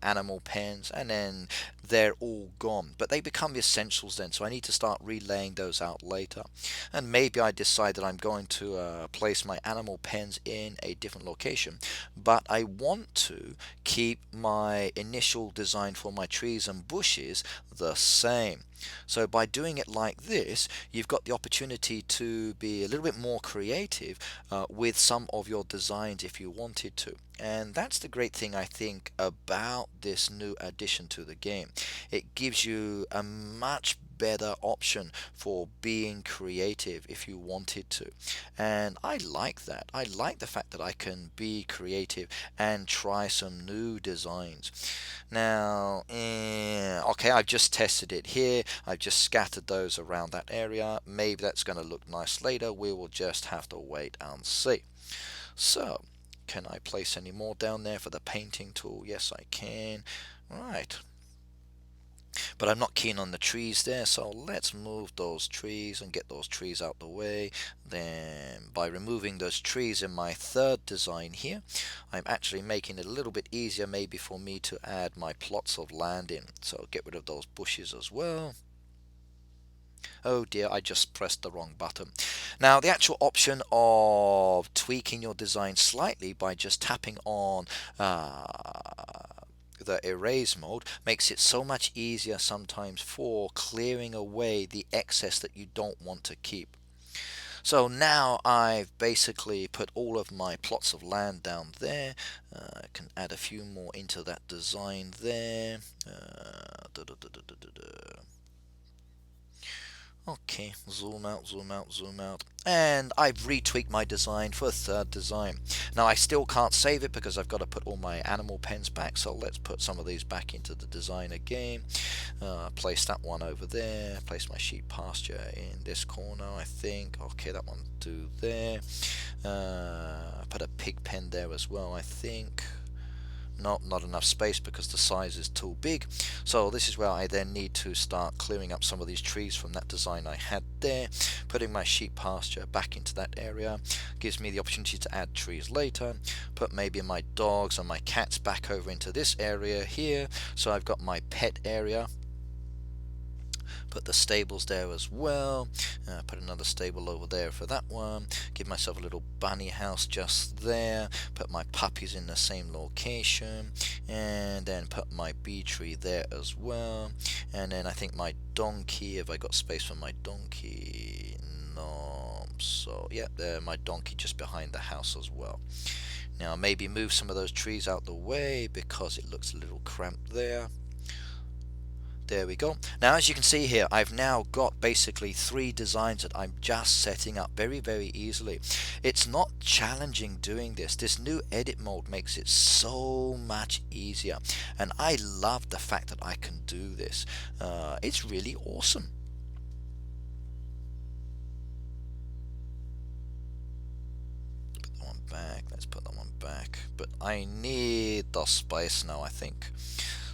animal pens, and then they're all gone, but they become the essentials then, so I need to start relaying those out later. And maybe I decide that I'm going to place my animal pens in a different location, but I want to keep my initial design for my trees and bushes the same. So by doing it like this, you've got the opportunity to be a little bit more creative with some of your designs if you wanted to. And that's the great thing, I think, about this new addition to the game. It gives you a much better option for being creative if you wanted to, and I like that. I like the fact that I can be creative and try some new designs. Now okay, I've just tested it here. I've just scattered those around that area. Maybe that's going to look nice later. We will just have to wait and see. So can I place any more down there for the painting tool? Yes, I can. Right, but I'm not keen on the trees there, so let's move those trees and get those trees out the way. Then by removing those trees in my third design here, I'm actually making it a little bit easier maybe for me to add my plots of land in. So get rid of those bushes as well. Oh dear, I just pressed the wrong button. Now the actual option of tweaking your design slightly by just tapping on the erase mode makes it so much easier sometimes for clearing away the excess that you don't want to keep. So now I've basically put all of my plots of land down there. I can add a few more into that design there. Okay, zoom out, zoom out, zoom out. And I've retweaked my design for a third design. Now I still can't save it because I've got to put all my animal pens back, so let's put some of these back into the design again. Place that one over there, place my sheep pasture in this corner, I think. Okay, that one do there. Put a pig pen there as well, I think. Not enough space because the size is too big. So this is where I then need to start clearing up some of these trees from that design I had there. Putting my sheep pasture back into that area gives me the opportunity to add trees later. Put maybe my dogs and my cats back over into this area here. So I've got my pet area. Put the stables there as well. Put another stable over there for that one. Give myself a little bunny house just there. Put my puppies in the same location. And then put my bee tree there as well. And then I think my donkey, have I got space for my donkey? No. So yeah, there, my donkey just behind the house as well. Now maybe move some of those trees out the way because it looks a little cramped there. There we go. Now as you can see here, I've now got basically 3 designs that I'm just setting up very easily. It's not challenging doing this. This new edit mode makes it so much easier, and I love the fact that I can do this. It's really awesome. Put that one back. Let's put that one back. But I need the space now, I think.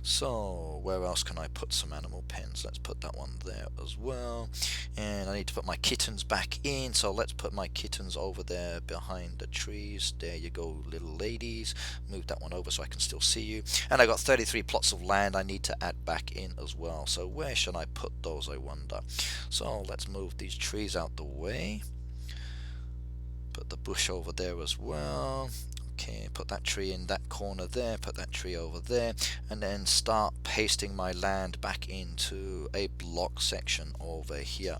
So where else can I put some animal pens? Let's put that one there as well. And I need to put my kittens back in, so let's put my kittens over there behind the trees. There you go, little ladies. Move that one over so I can still see you. And I got 33 plots of land I need to add back in as well. So where should I put those, I wonder? So let's move these trees out the way. Put the bush over there as well. Okay, put that tree in that corner there, put that tree over there, and then start pasting my land back into a block section over here,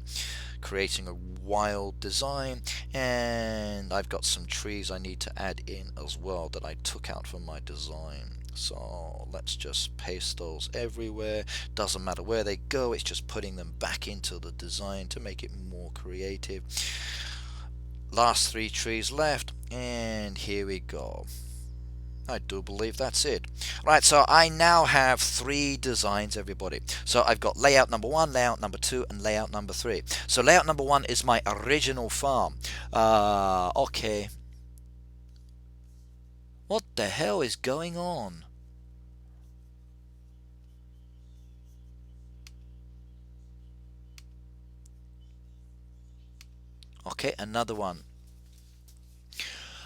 creating a wild design. And I've got some trees I need to add in as well that I took out from my design. So let's just paste those everywhere. Doesn't matter where they go, it's just putting them back into the design to make it more creative. Last 3 trees left, and here we go. I do believe that's it. Right, so I now have 3 designs, everybody. So I've got layout number 1, layout number 2, and layout number 3. So layout number 1 is my original farm. Okay. What the hell is going on? Okay, another one.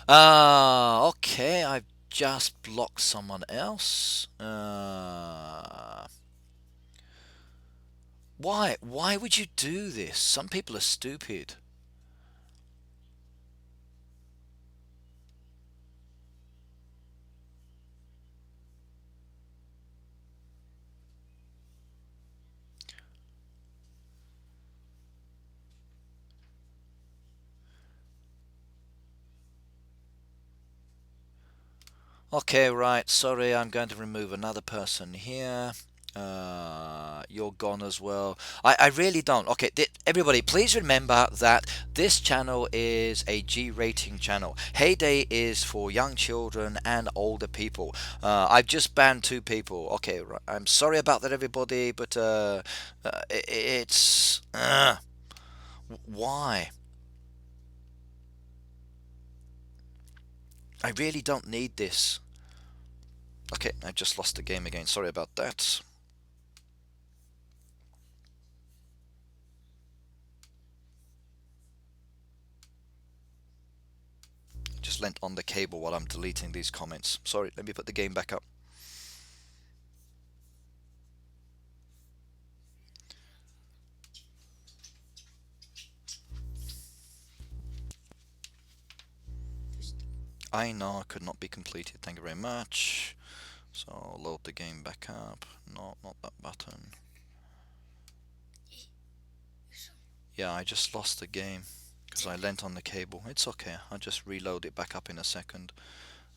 Okay, I've just blocked someone else. Why? Why would you do this? Some people are stupid. Okay, right, sorry, I'm going to remove another person here. You're gone as well. I really don't. Okay, everybody, please remember that this channel is a G rating channel. Heyday is for young children and older people. I've just banned 2 people. Okay, right, I'm sorry about that, everybody, but it's why? I really don't need this. Okay, I just lost the game again. Sorry about that. Just leant on the cable while I'm deleting these comments. Sorry, let me put the game back up. I know could not be completed. Thank you very much. So load the game back up. No, not that button. Yeah, I just lost the game because I leant on the cable. It's okay. I'll just reload it back up in a second.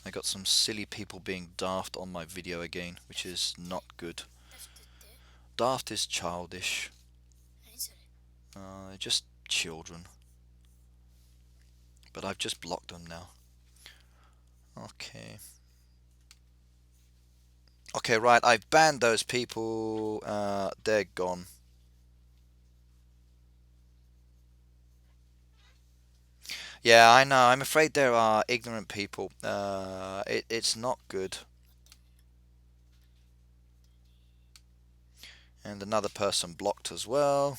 I got some silly people being daft on my video again, which is not good. Daft is childish. Just children. But I've just blocked them now. Okay. Okay, right. I've banned those people. They're gone. Yeah, I know. I'm afraid there are ignorant people. It's not good. And another person blocked as well.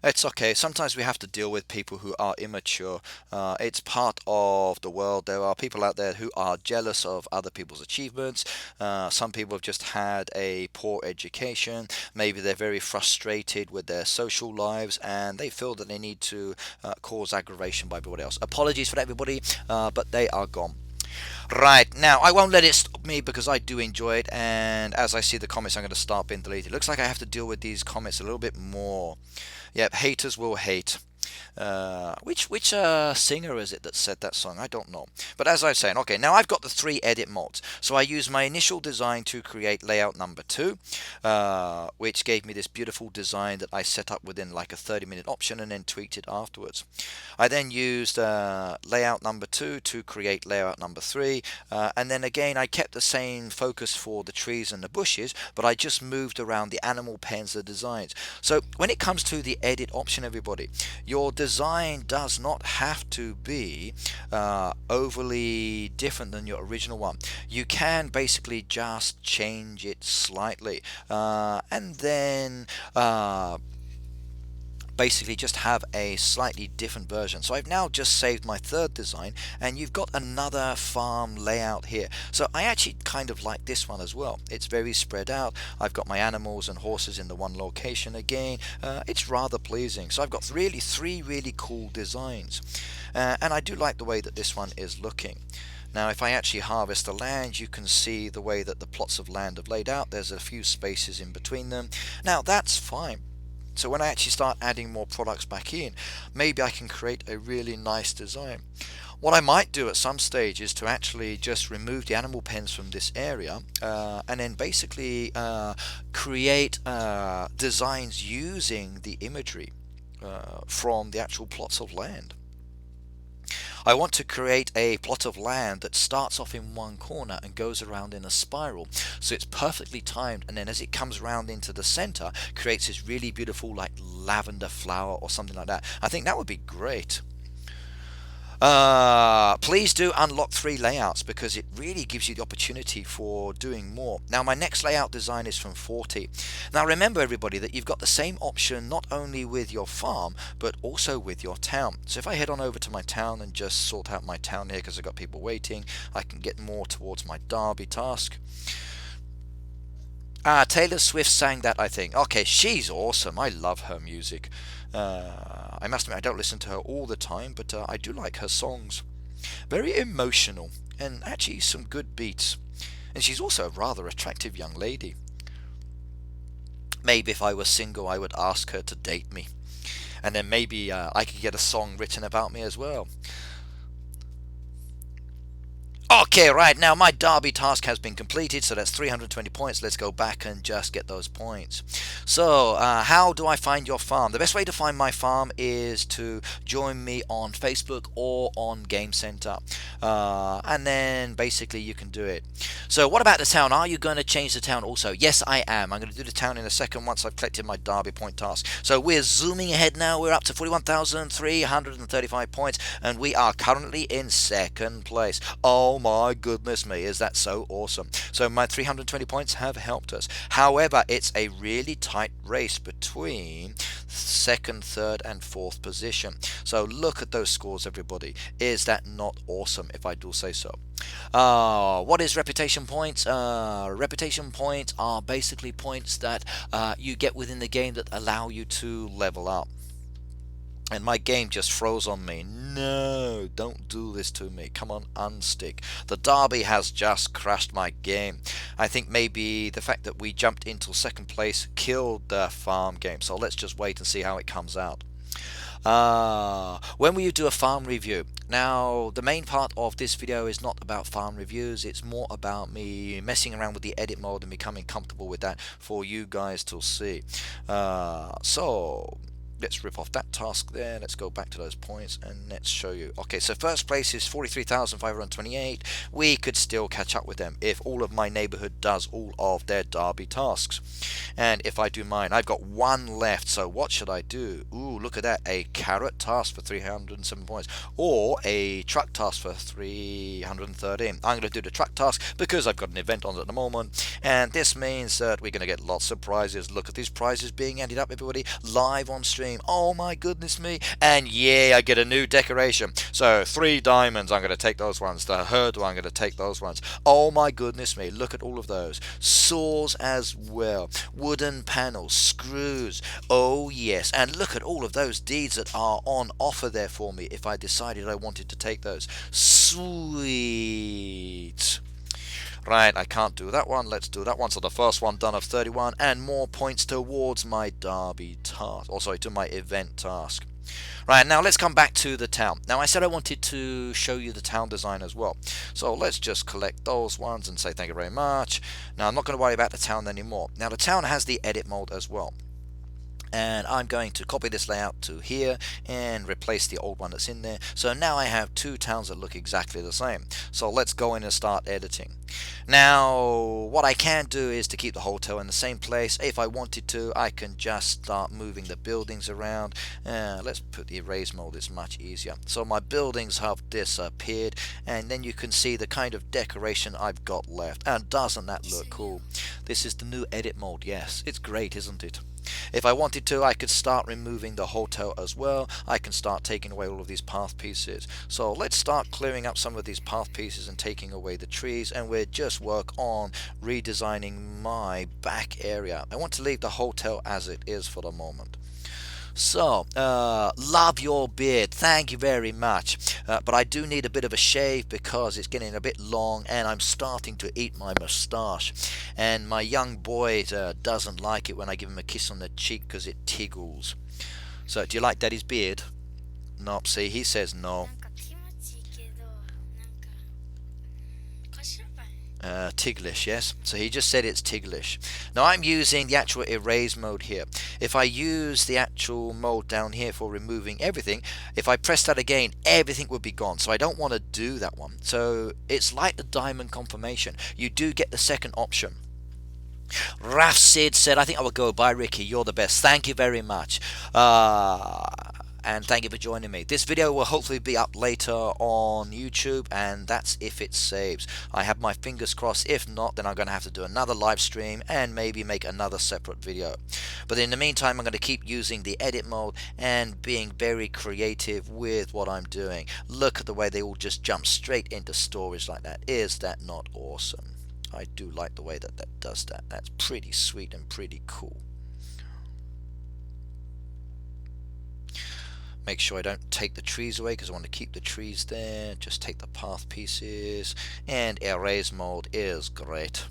It's okay. Sometimes we have to deal with people who are immature. It's part of the world. There are people out there who are jealous of other people's achievements. Some people have just had a poor education. Maybe they're very frustrated with their social lives and they feel that they need to cause aggravation by everybody else. Apologies for everybody, but they are gone. Right, now I won't let it stop me because I do enjoy it, and as I see the comments, I'm going to start being deleted. Looks like I have to deal with these comments a little bit more. Yep, haters will hate. Which singer is it that said that song? I don't know. But as I was saying, okay, now I've got the three edit mods. So I used my initial design to create layout number two, which gave me this beautiful design that I set up within like a 30-minute option and then tweaked it afterwards. I then used layout number two to create layout number three, and then again I kept the same focus for the trees and the bushes, but I just moved around the animal pens, the designs. So when it comes to the edit option, everybody, your design does not have to be overly different than your original one. You can basically just change it slightly, and then basically just have a slightly different version. So I've now just saved my third design, and you've got another farm layout here. So I actually kind of like this one as well. It's very spread out. I've got my animals and horses in the one location again. It's rather pleasing. So I've got really three really cool designs, and I do like the way that this one is looking. Now if I actually harvest the land, you can see the way that the plots of land have laid out. There's a few spaces in between them. Now that's fine. So when I actually start adding more products back in, maybe I can create a really nice design. What I might do at some stage is to actually just remove the animal pens from this area, and then basically create designs using the imagery from the actual plots of land. I want to create a plot of land that starts off in one corner and goes around in a spiral, so it's perfectly timed, and then as it comes around into the center creates this really beautiful like lavender flower or something like that. I think that would be great. Please do unlock three layouts because it really gives you the opportunity for doing more. Now my next layout design is from 40. Now remember everybody that you've got the same option not only with your farm but also with your town. So if I head on over to my town and just sort out my town here because I've got people waiting, I can get more towards my Derby task. Taylor Swift sang that, I think. Okay, she's awesome. I love her music. I must admit, I don't listen to her all the time, but I do like her songs. Very emotional, and actually some good beats. And she's also a rather attractive young lady. Maybe if I was single, I would ask her to date me. And then maybe I could get a song written about me as well. Okay, right, now my Derby task has been completed, so that's 320 points. Let's go back and just get those points. So, how do I find your farm? The best way to find my farm is to join me on Facebook or on Game Center. And then basically you can do it. So, what about the town? Are you going to change the town also? Yes, I am. I'm going to do the town in a second once I've collected my Derby point task. So, we're zooming ahead now. We're up to 41,335 points, and we are currently in second place. Oh my goodness me, is that so awesome. So my 320 points have helped us. However, it's a really tight race between second, third and fourth position. So look at those scores, everybody. Is that not awesome, if I do say so? What is reputation points? Reputation points are basically points that you get within the game that allow you to level up. And my game just froze on me. No, don't do this to me. Come on, unstick. The Derby has just crashed my game. I think maybe the fact that we jumped into second place killed the farm game. So let's just wait and see how it comes out. When will you do a farm review? Now, the main part of this video is not about farm reviews, it's more about me messing around with the edit mode and becoming comfortable with that for you guys to see. So let's rip off that task there. Let's go back to those points and let's show you. Okay, so first place is 43,528. We could still catch up with them if all of my neighborhood does all of their derby tasks. And if I do mine, I've got one left. So what should I do? Ooh, look at that. A carrot task for 307 points or a truck task for 313. I'm going to do the truck task because I've got an event on at the moment. And this means that we're going to get lots of prizes. Look at these prizes being ended up, everybody, live on stream. Oh my goodness me. And yeah, I get a new decoration. So 3 diamonds, I'm going to take those ones. The hurdle, I'm going to take those ones. Oh my goodness me, look at all of those. Saws as well. Wooden panels, screws. Oh yes, and look at all of those deeds that are on offer there for me if I decided I wanted to take those. Sweet. Right, I can't do that one. Let's do that one. So the first one done of 31 and more points towards my derby task. Oh, sorry, to my event task. Right, now let's come back to the town. Now I said I wanted to show you the town design as well. So let's just collect those ones and say thank you very much. Now I'm not going to worry about the town anymore. Now the town has the edit mode as well. And I'm going to copy this layout to here and replace the old one that's in there. So now I have 2 towns that look exactly the same. So let's go in and start editing. Now what I can do is to keep the hotel in the same place. If I wanted to, I can just start moving the buildings around. Let's put the erase mode, it's much easier. So my buildings have disappeared and then you can see the kind of decoration I've got left. And doesn't that look cool? This is the new edit mode. Yes, it's great, isn't it? If I wanted to, I could start removing the hotel as well. I can start taking away all of these path pieces. So let's start clearing up some of these path pieces and taking away the trees, and we'll just work on redesigning my back area. I want to leave the hotel as it is for the moment. So, love your beard, thank you very much, but I do need a bit of a shave because it's getting a bit long and I'm starting to eat my moustache, and my young boy doesn't like it when I give him a kiss on the cheek because it tickles. So, do you like Daddy's beard? Nope, see, he says no. Ticklish, yes. So he just said it's ticklish. Now I'm using the actual erase mode here. If I use the actual mode down here for removing everything, if I press that again, everything would be gone. So I don't want to do that one. So it's like the diamond confirmation. You do get the second option. Raf Sid said, I think I will go. Bye Ricky, you're the best. Thank you very much. And thank you for joining me. This video will hopefully be up later on YouTube, and that's if it saves. I have my fingers crossed. If not, then I'm going to have to do another live stream and maybe make another separate video. But in the meantime, I'm going to keep using the edit mode and being very creative with what I'm doing. Look at the way they all just jump straight into storage like that. Is that not awesome? I do like the way that that does that. That's pretty sweet and pretty cool. Make sure I don't take the trees away because I want to keep the trees there. Just take the path pieces. And erase mode is great.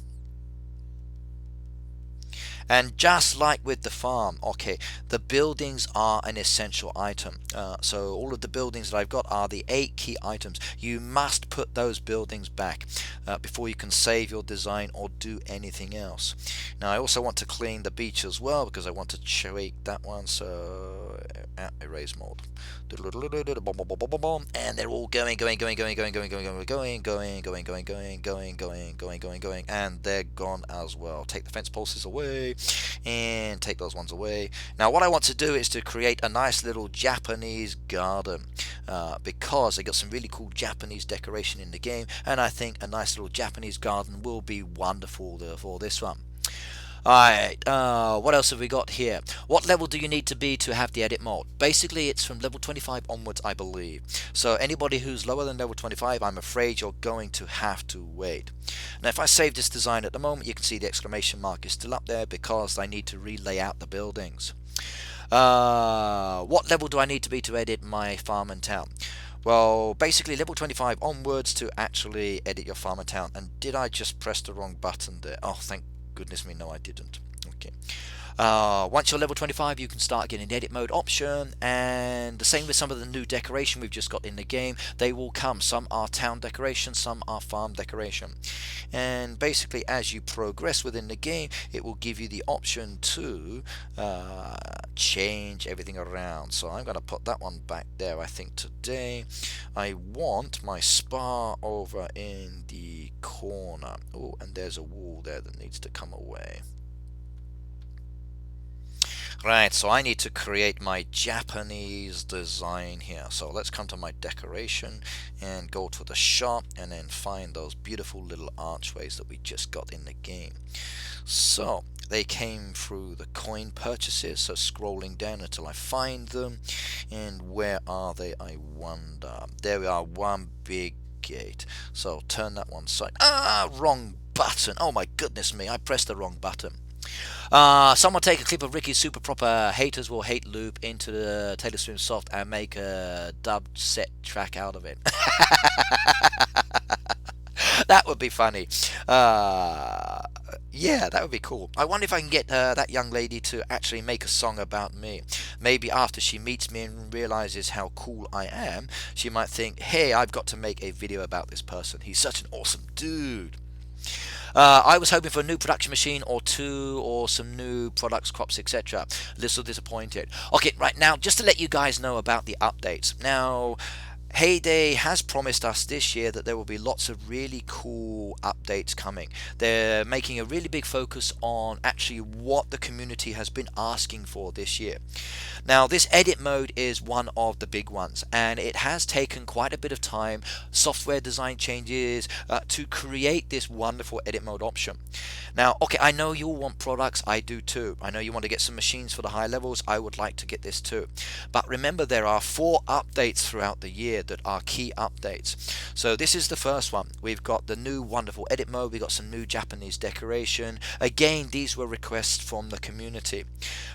And just like with the farm, okay, the buildings are an essential item. So all of the buildings that I've got are the 8 key items. You must put those buildings back before you can save your design or do anything else. Now I also want to clean the beach as well because I want to tweak that one. So erase mode. And they're all going, and they're gone as well. Take the fence posts away and take those ones away. Now what I want to do is to create a nice little Japanese garden because I got some really cool Japanese decoration in the game, and I think a nice little Japanese garden will be wonderful for this one. Alright, what else have we got here? What level do you need to be to have the edit mode? Basically, it's from level 25 onwards, I believe. So anybody who's lower than level 25, I'm afraid you're going to have to wait. Now, if I save this design at the moment, you can see the exclamation mark is still up there because I need to relay out the buildings. What level do I need to be to edit my farm and town? Well, basically level 25 onwards to actually edit your farm and town. And did I just press the wrong button there? Oh, thank goodness me, no I didn't. Okay. Once you're level 25, you can start getting the edit mode option, and the same with some of the new decoration we've just got in the game. They will come. Some are town decoration, some are farm decoration. And basically, as you progress within the game, it will give you the option to change everything around. So I'm going to put that one back there. I think today I want my spa over in the corner. Oh, and there's a wall there that needs to come away. Right, so I need to create my Japanese design here. So let's come to my decoration and go to the shop and then find those beautiful little archways that we just got in the game. So they came through the coin purchases, so scrolling down until I find them. And where are they, I wonder? There we are, one big gate. So turn that one side. Ah, wrong button. Oh my goodness me, I pressed the wrong button. Someone take a clip of Ricky's super proper Haters Will Hate loop into the Taylor Swift soft and make a dubbed set track out of it. That would be funny. Yeah, that would be cool. I wonder if I can get that young lady to actually make a song about me. Maybe after she meets me and realizes how cool I am, she might think, hey, I've got to make a video about this person. He's such an awesome dude. I was hoping for a new production machine or two, or some new products, crops, etc. A little disappointed. Okay, right now, just to let you guys know about the updates. Now, Heyday has promised us this year that there will be lots of really cool updates coming. They're making a really big focus on actually what the community has been asking for this year. Now, this edit mode is one of the big ones, and it has taken quite a bit of time, software design changes, to create this wonderful edit mode option. Now, okay, I know you all want products, I do too. I know you want to get some machines for the high levels, I would like to get this too. But remember, there are 4 updates throughout the year that are key updates. So this is the first one. We've got the new wonderful edit mode, we've got some new Japanese decoration. Again, these were requests from the community.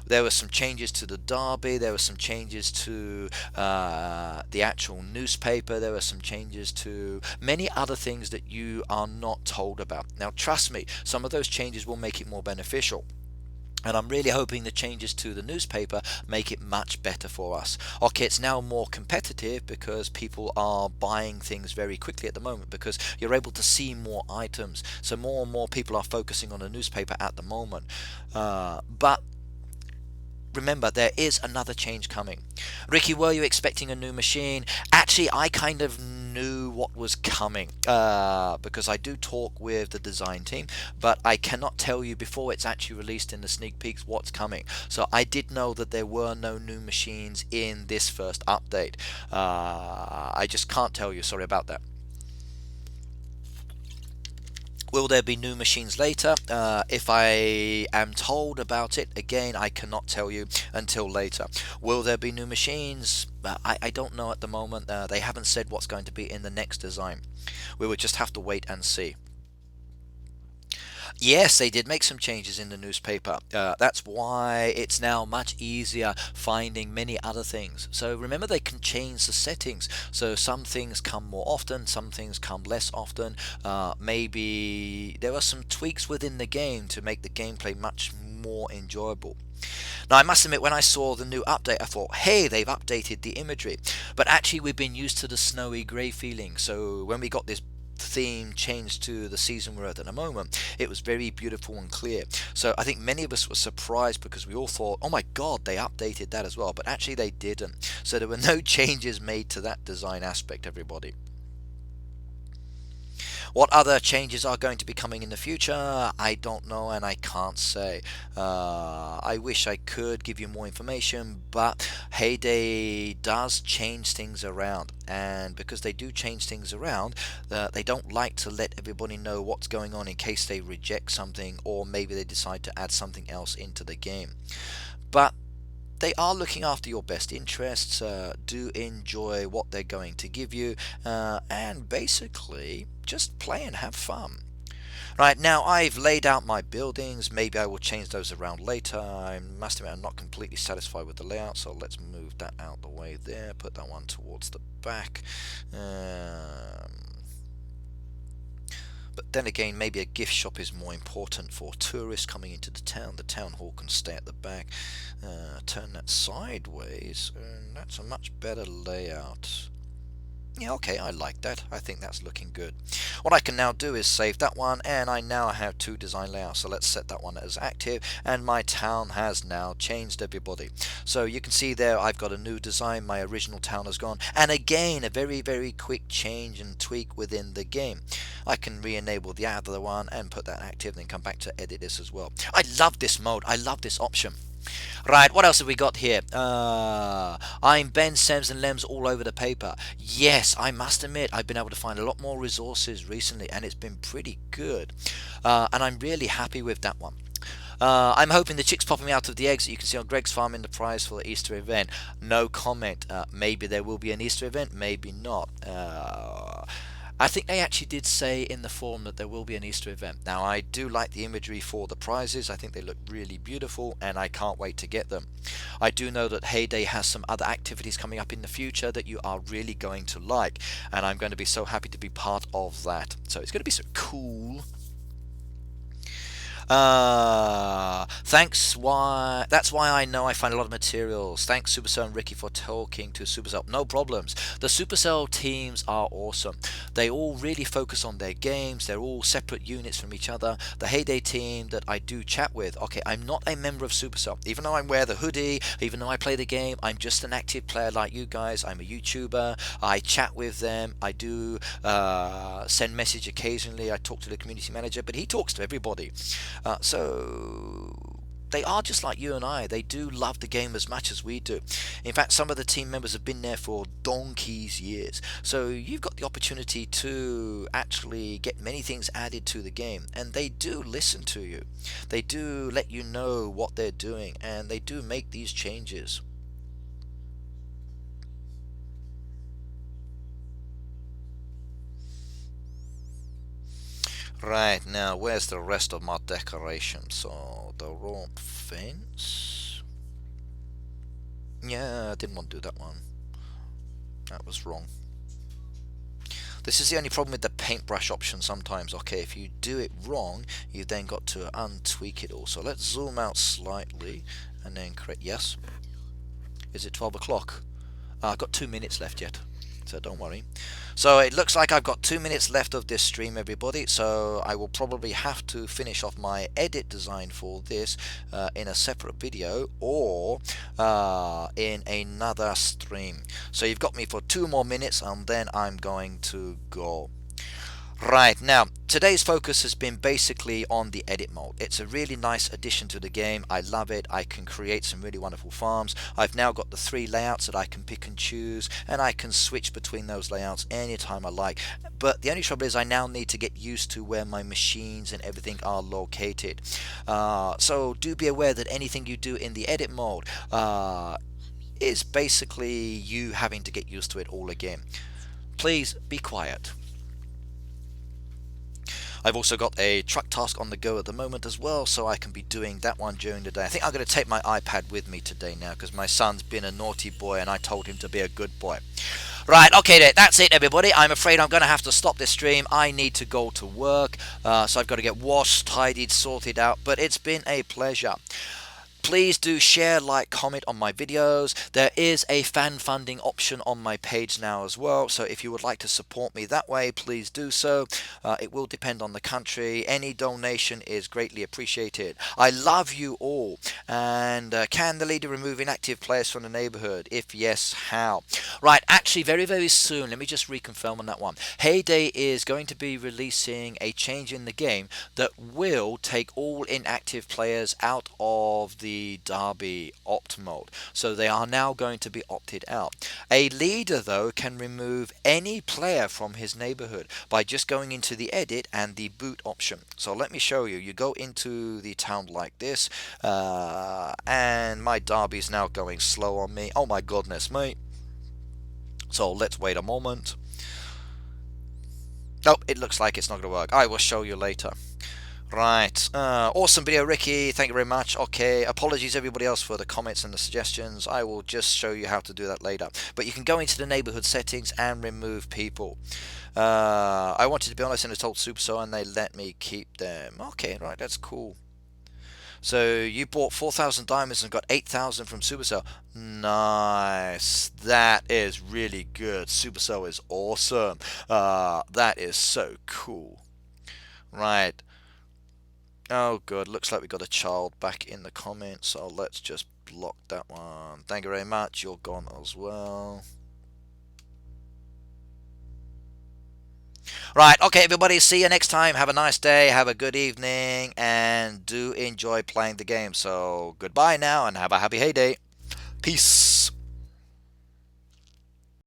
There were some changes to the derby, there were some changes to the actual newspaper, there were some changes to many other things that you are not told about. Now trust me, some of those changes will make it more beneficial. And I'm really hoping the changes to the newspaper make it much better for us. Okay, it's now more competitive because people are buying things very quickly at the moment because you're able to see more items. So more and more people are focusing on the newspaper at the moment. But remember, there is another change coming. Ricky, were you expecting a new machine? Actually, I kind of knew what was coming because I do talk with the design team, but I cannot tell you before it's actually released in the sneak peeks what's coming. So I did know that there were no new machines in this first update. I just can't tell you, sorry about that. Will there be new machines later? If I am told about it, again, I cannot tell you until later. Will there be new machines? I don't know at the moment. They haven't said what's going to be in the next design. We will just have to wait and see. Yes, they did make some changes in the newspaper. That's why it's now much easier finding many other things. So remember, they can change the settings. So some things come more often, some things come less often. Maybe there are some tweaks within the game to make the gameplay much more enjoyable. Now, I must admit, when I saw the new update, I thought, hey, they've updated the imagery. But actually, we've been used to the snowy grey feeling. So when we got this theme changed to the season we're at the moment, it was very beautiful and clear. So I think many of us were surprised because we all thought, oh my god, they updated that as well, but actually they didn't. So there were no changes made to that design aspect, everybody. What other changes are going to be coming in the future? I don't know, and I can't say. I wish I could give you more information, but Heyday does change things around, and because they do change things around, they don't like to let everybody know what's going on in case they reject something, or maybe they decide to add something else into the game. But they are looking after your best interests. Do enjoy what they're going to give you, and basically just play and have fun. Right, now I've laid out my buildings. Maybe I will change those around later. I must admit I'm not completely satisfied with the layout, so let's move that out the way there, put that one towards the back. But then again, maybe a gift shop is more important for tourists coming into the town. The town hall can stay at the back. Turn that sideways, and that's a much better layout. Yeah, okay, I like that. I think that's looking good. What I can now do is save that one, and I now have two design layouts. So let's set that one as active, and my town has now changed, everybody. So you can see there I've got a new design. My original town has gone, and again a very quick change and tweak within the game. I can re-enable the other one and put that active, then come back to edit this as well. I love this mode. I love this option. Right, what else have we got here? I'm Ben, Sems and Lems all over the paper. Yes, I must admit, I've been able to find a lot more resources recently, and it's been pretty good. And I'm really happy with that one. I'm hoping the chicks popping out of the eggs that you can see on Greg's farm in the prize for the Easter event. No comment. Maybe there will be an Easter event, maybe not. I think they actually did say in the forum that there will be an Easter event. Now, I do like the imagery for the prizes. I think they look really beautiful, and I can't wait to get them. I do know that Heyday has some other activities coming up in the future that you are really going to like, and I'm going to be so happy to be part of that. So it's going to be so cool. Thanks. That's why I know I find a lot of materials. Thanks Supercell and Ricky for talking to Supercell. No problems. The Supercell teams are awesome. They all really focus on their games. They're all separate units from each other. The Heyday team that I do chat with, okay, I'm not a member of Supercell. Even though I wear the hoodie, even though I play the game, I'm just an active player like you guys. I'm a YouTuber. I chat with them. I do send message occasionally. I talk to the community manager, but he talks to everybody. So they are just like you and I. They do love the game as much as we do. In fact, some of the team members have been there for donkey's years. So you've got the opportunity to actually get many things added to the game. And they do listen to you. They do let you know what they're doing. And they do make these changes. Right, now where's the rest of my decoration? So the rope fence. Yeah, I didn't want to do that one. That was wrong. This is the only problem with the paintbrush option sometimes. Okay, if you do it wrong, you've then got to untweak it all. So let's zoom out slightly and then create. Yes. Is it 12 o'clock? I've got 2 minutes left yet, so don't worry. So it looks like I've got 2 minutes left of this stream, everybody, so I will probably have to finish off my edit design for this in a separate video or in another stream. So you've got me for 2 more minutes and then I'm going to go. Right, now today's focus has been basically on the edit mode. It's a really nice addition to the game. I love it. I can create some really wonderful farms. I've now got the 3 layouts that I can pick and choose, and I can switch between those layouts anytime I like. But the only trouble is I now need to get used to where my machines and everything are located. So do be aware that anything you do in the edit mode is basically you having to get used to it all again. Please be quiet. I've also got a truck task on the go at the moment as well, so I can be doing that one during the day. I think I'm going to take my iPad with me today now because my son's been a naughty boy and I told him to be a good boy. Right, okay, that's it, everybody. I'm afraid I'm going to have to stop this stream. I need to go to work, so I've got to get washed, tidied, sorted out, but it's been a pleasure. Please do share, like, comment on my videos. There is a fan funding option on my page now as well, so if you would like to support me that way, please do so. It will depend on the country. Any donation is greatly appreciated. I love you all. And can the leader remove inactive players from the neighbourhood? If yes, how? Right, actually very soon, let me just reconfirm on that one. Heyday is going to be releasing a change in the game that will take all inactive players out of the Derby opt mode, so they are now going to be opted out. A leader though can remove any player from his neighborhood by just going into the edit and the boot option. So let me show you. You go into the town like this, and my Derby is now going slow on me. Oh my goodness me. So let's wait a moment. Nope, it looks like it's not going to work. I will show you later. Right. Awesome video, Ricky. Thank you very much. Okay. Apologies, everybody else, for the comments and the suggestions. I will just show you how to do that later. But you can go into the neighborhood settings and remove people. I wanted to be honest and I told Supercell and they let me keep them. Okay, right. That's cool. So you bought 4,000 diamonds and got 8,000 from Supercell. Nice. That is really good. Supercell is awesome. That is so cool. Right. Oh, good. Looks like we got a child back in the comments, so let's just block that one. Thank you very much. You're gone as well. Right, okay, everybody. See you next time. Have a nice day. Have a good evening. And do enjoy playing the game. So, goodbye now and have a happy heyday. Peace.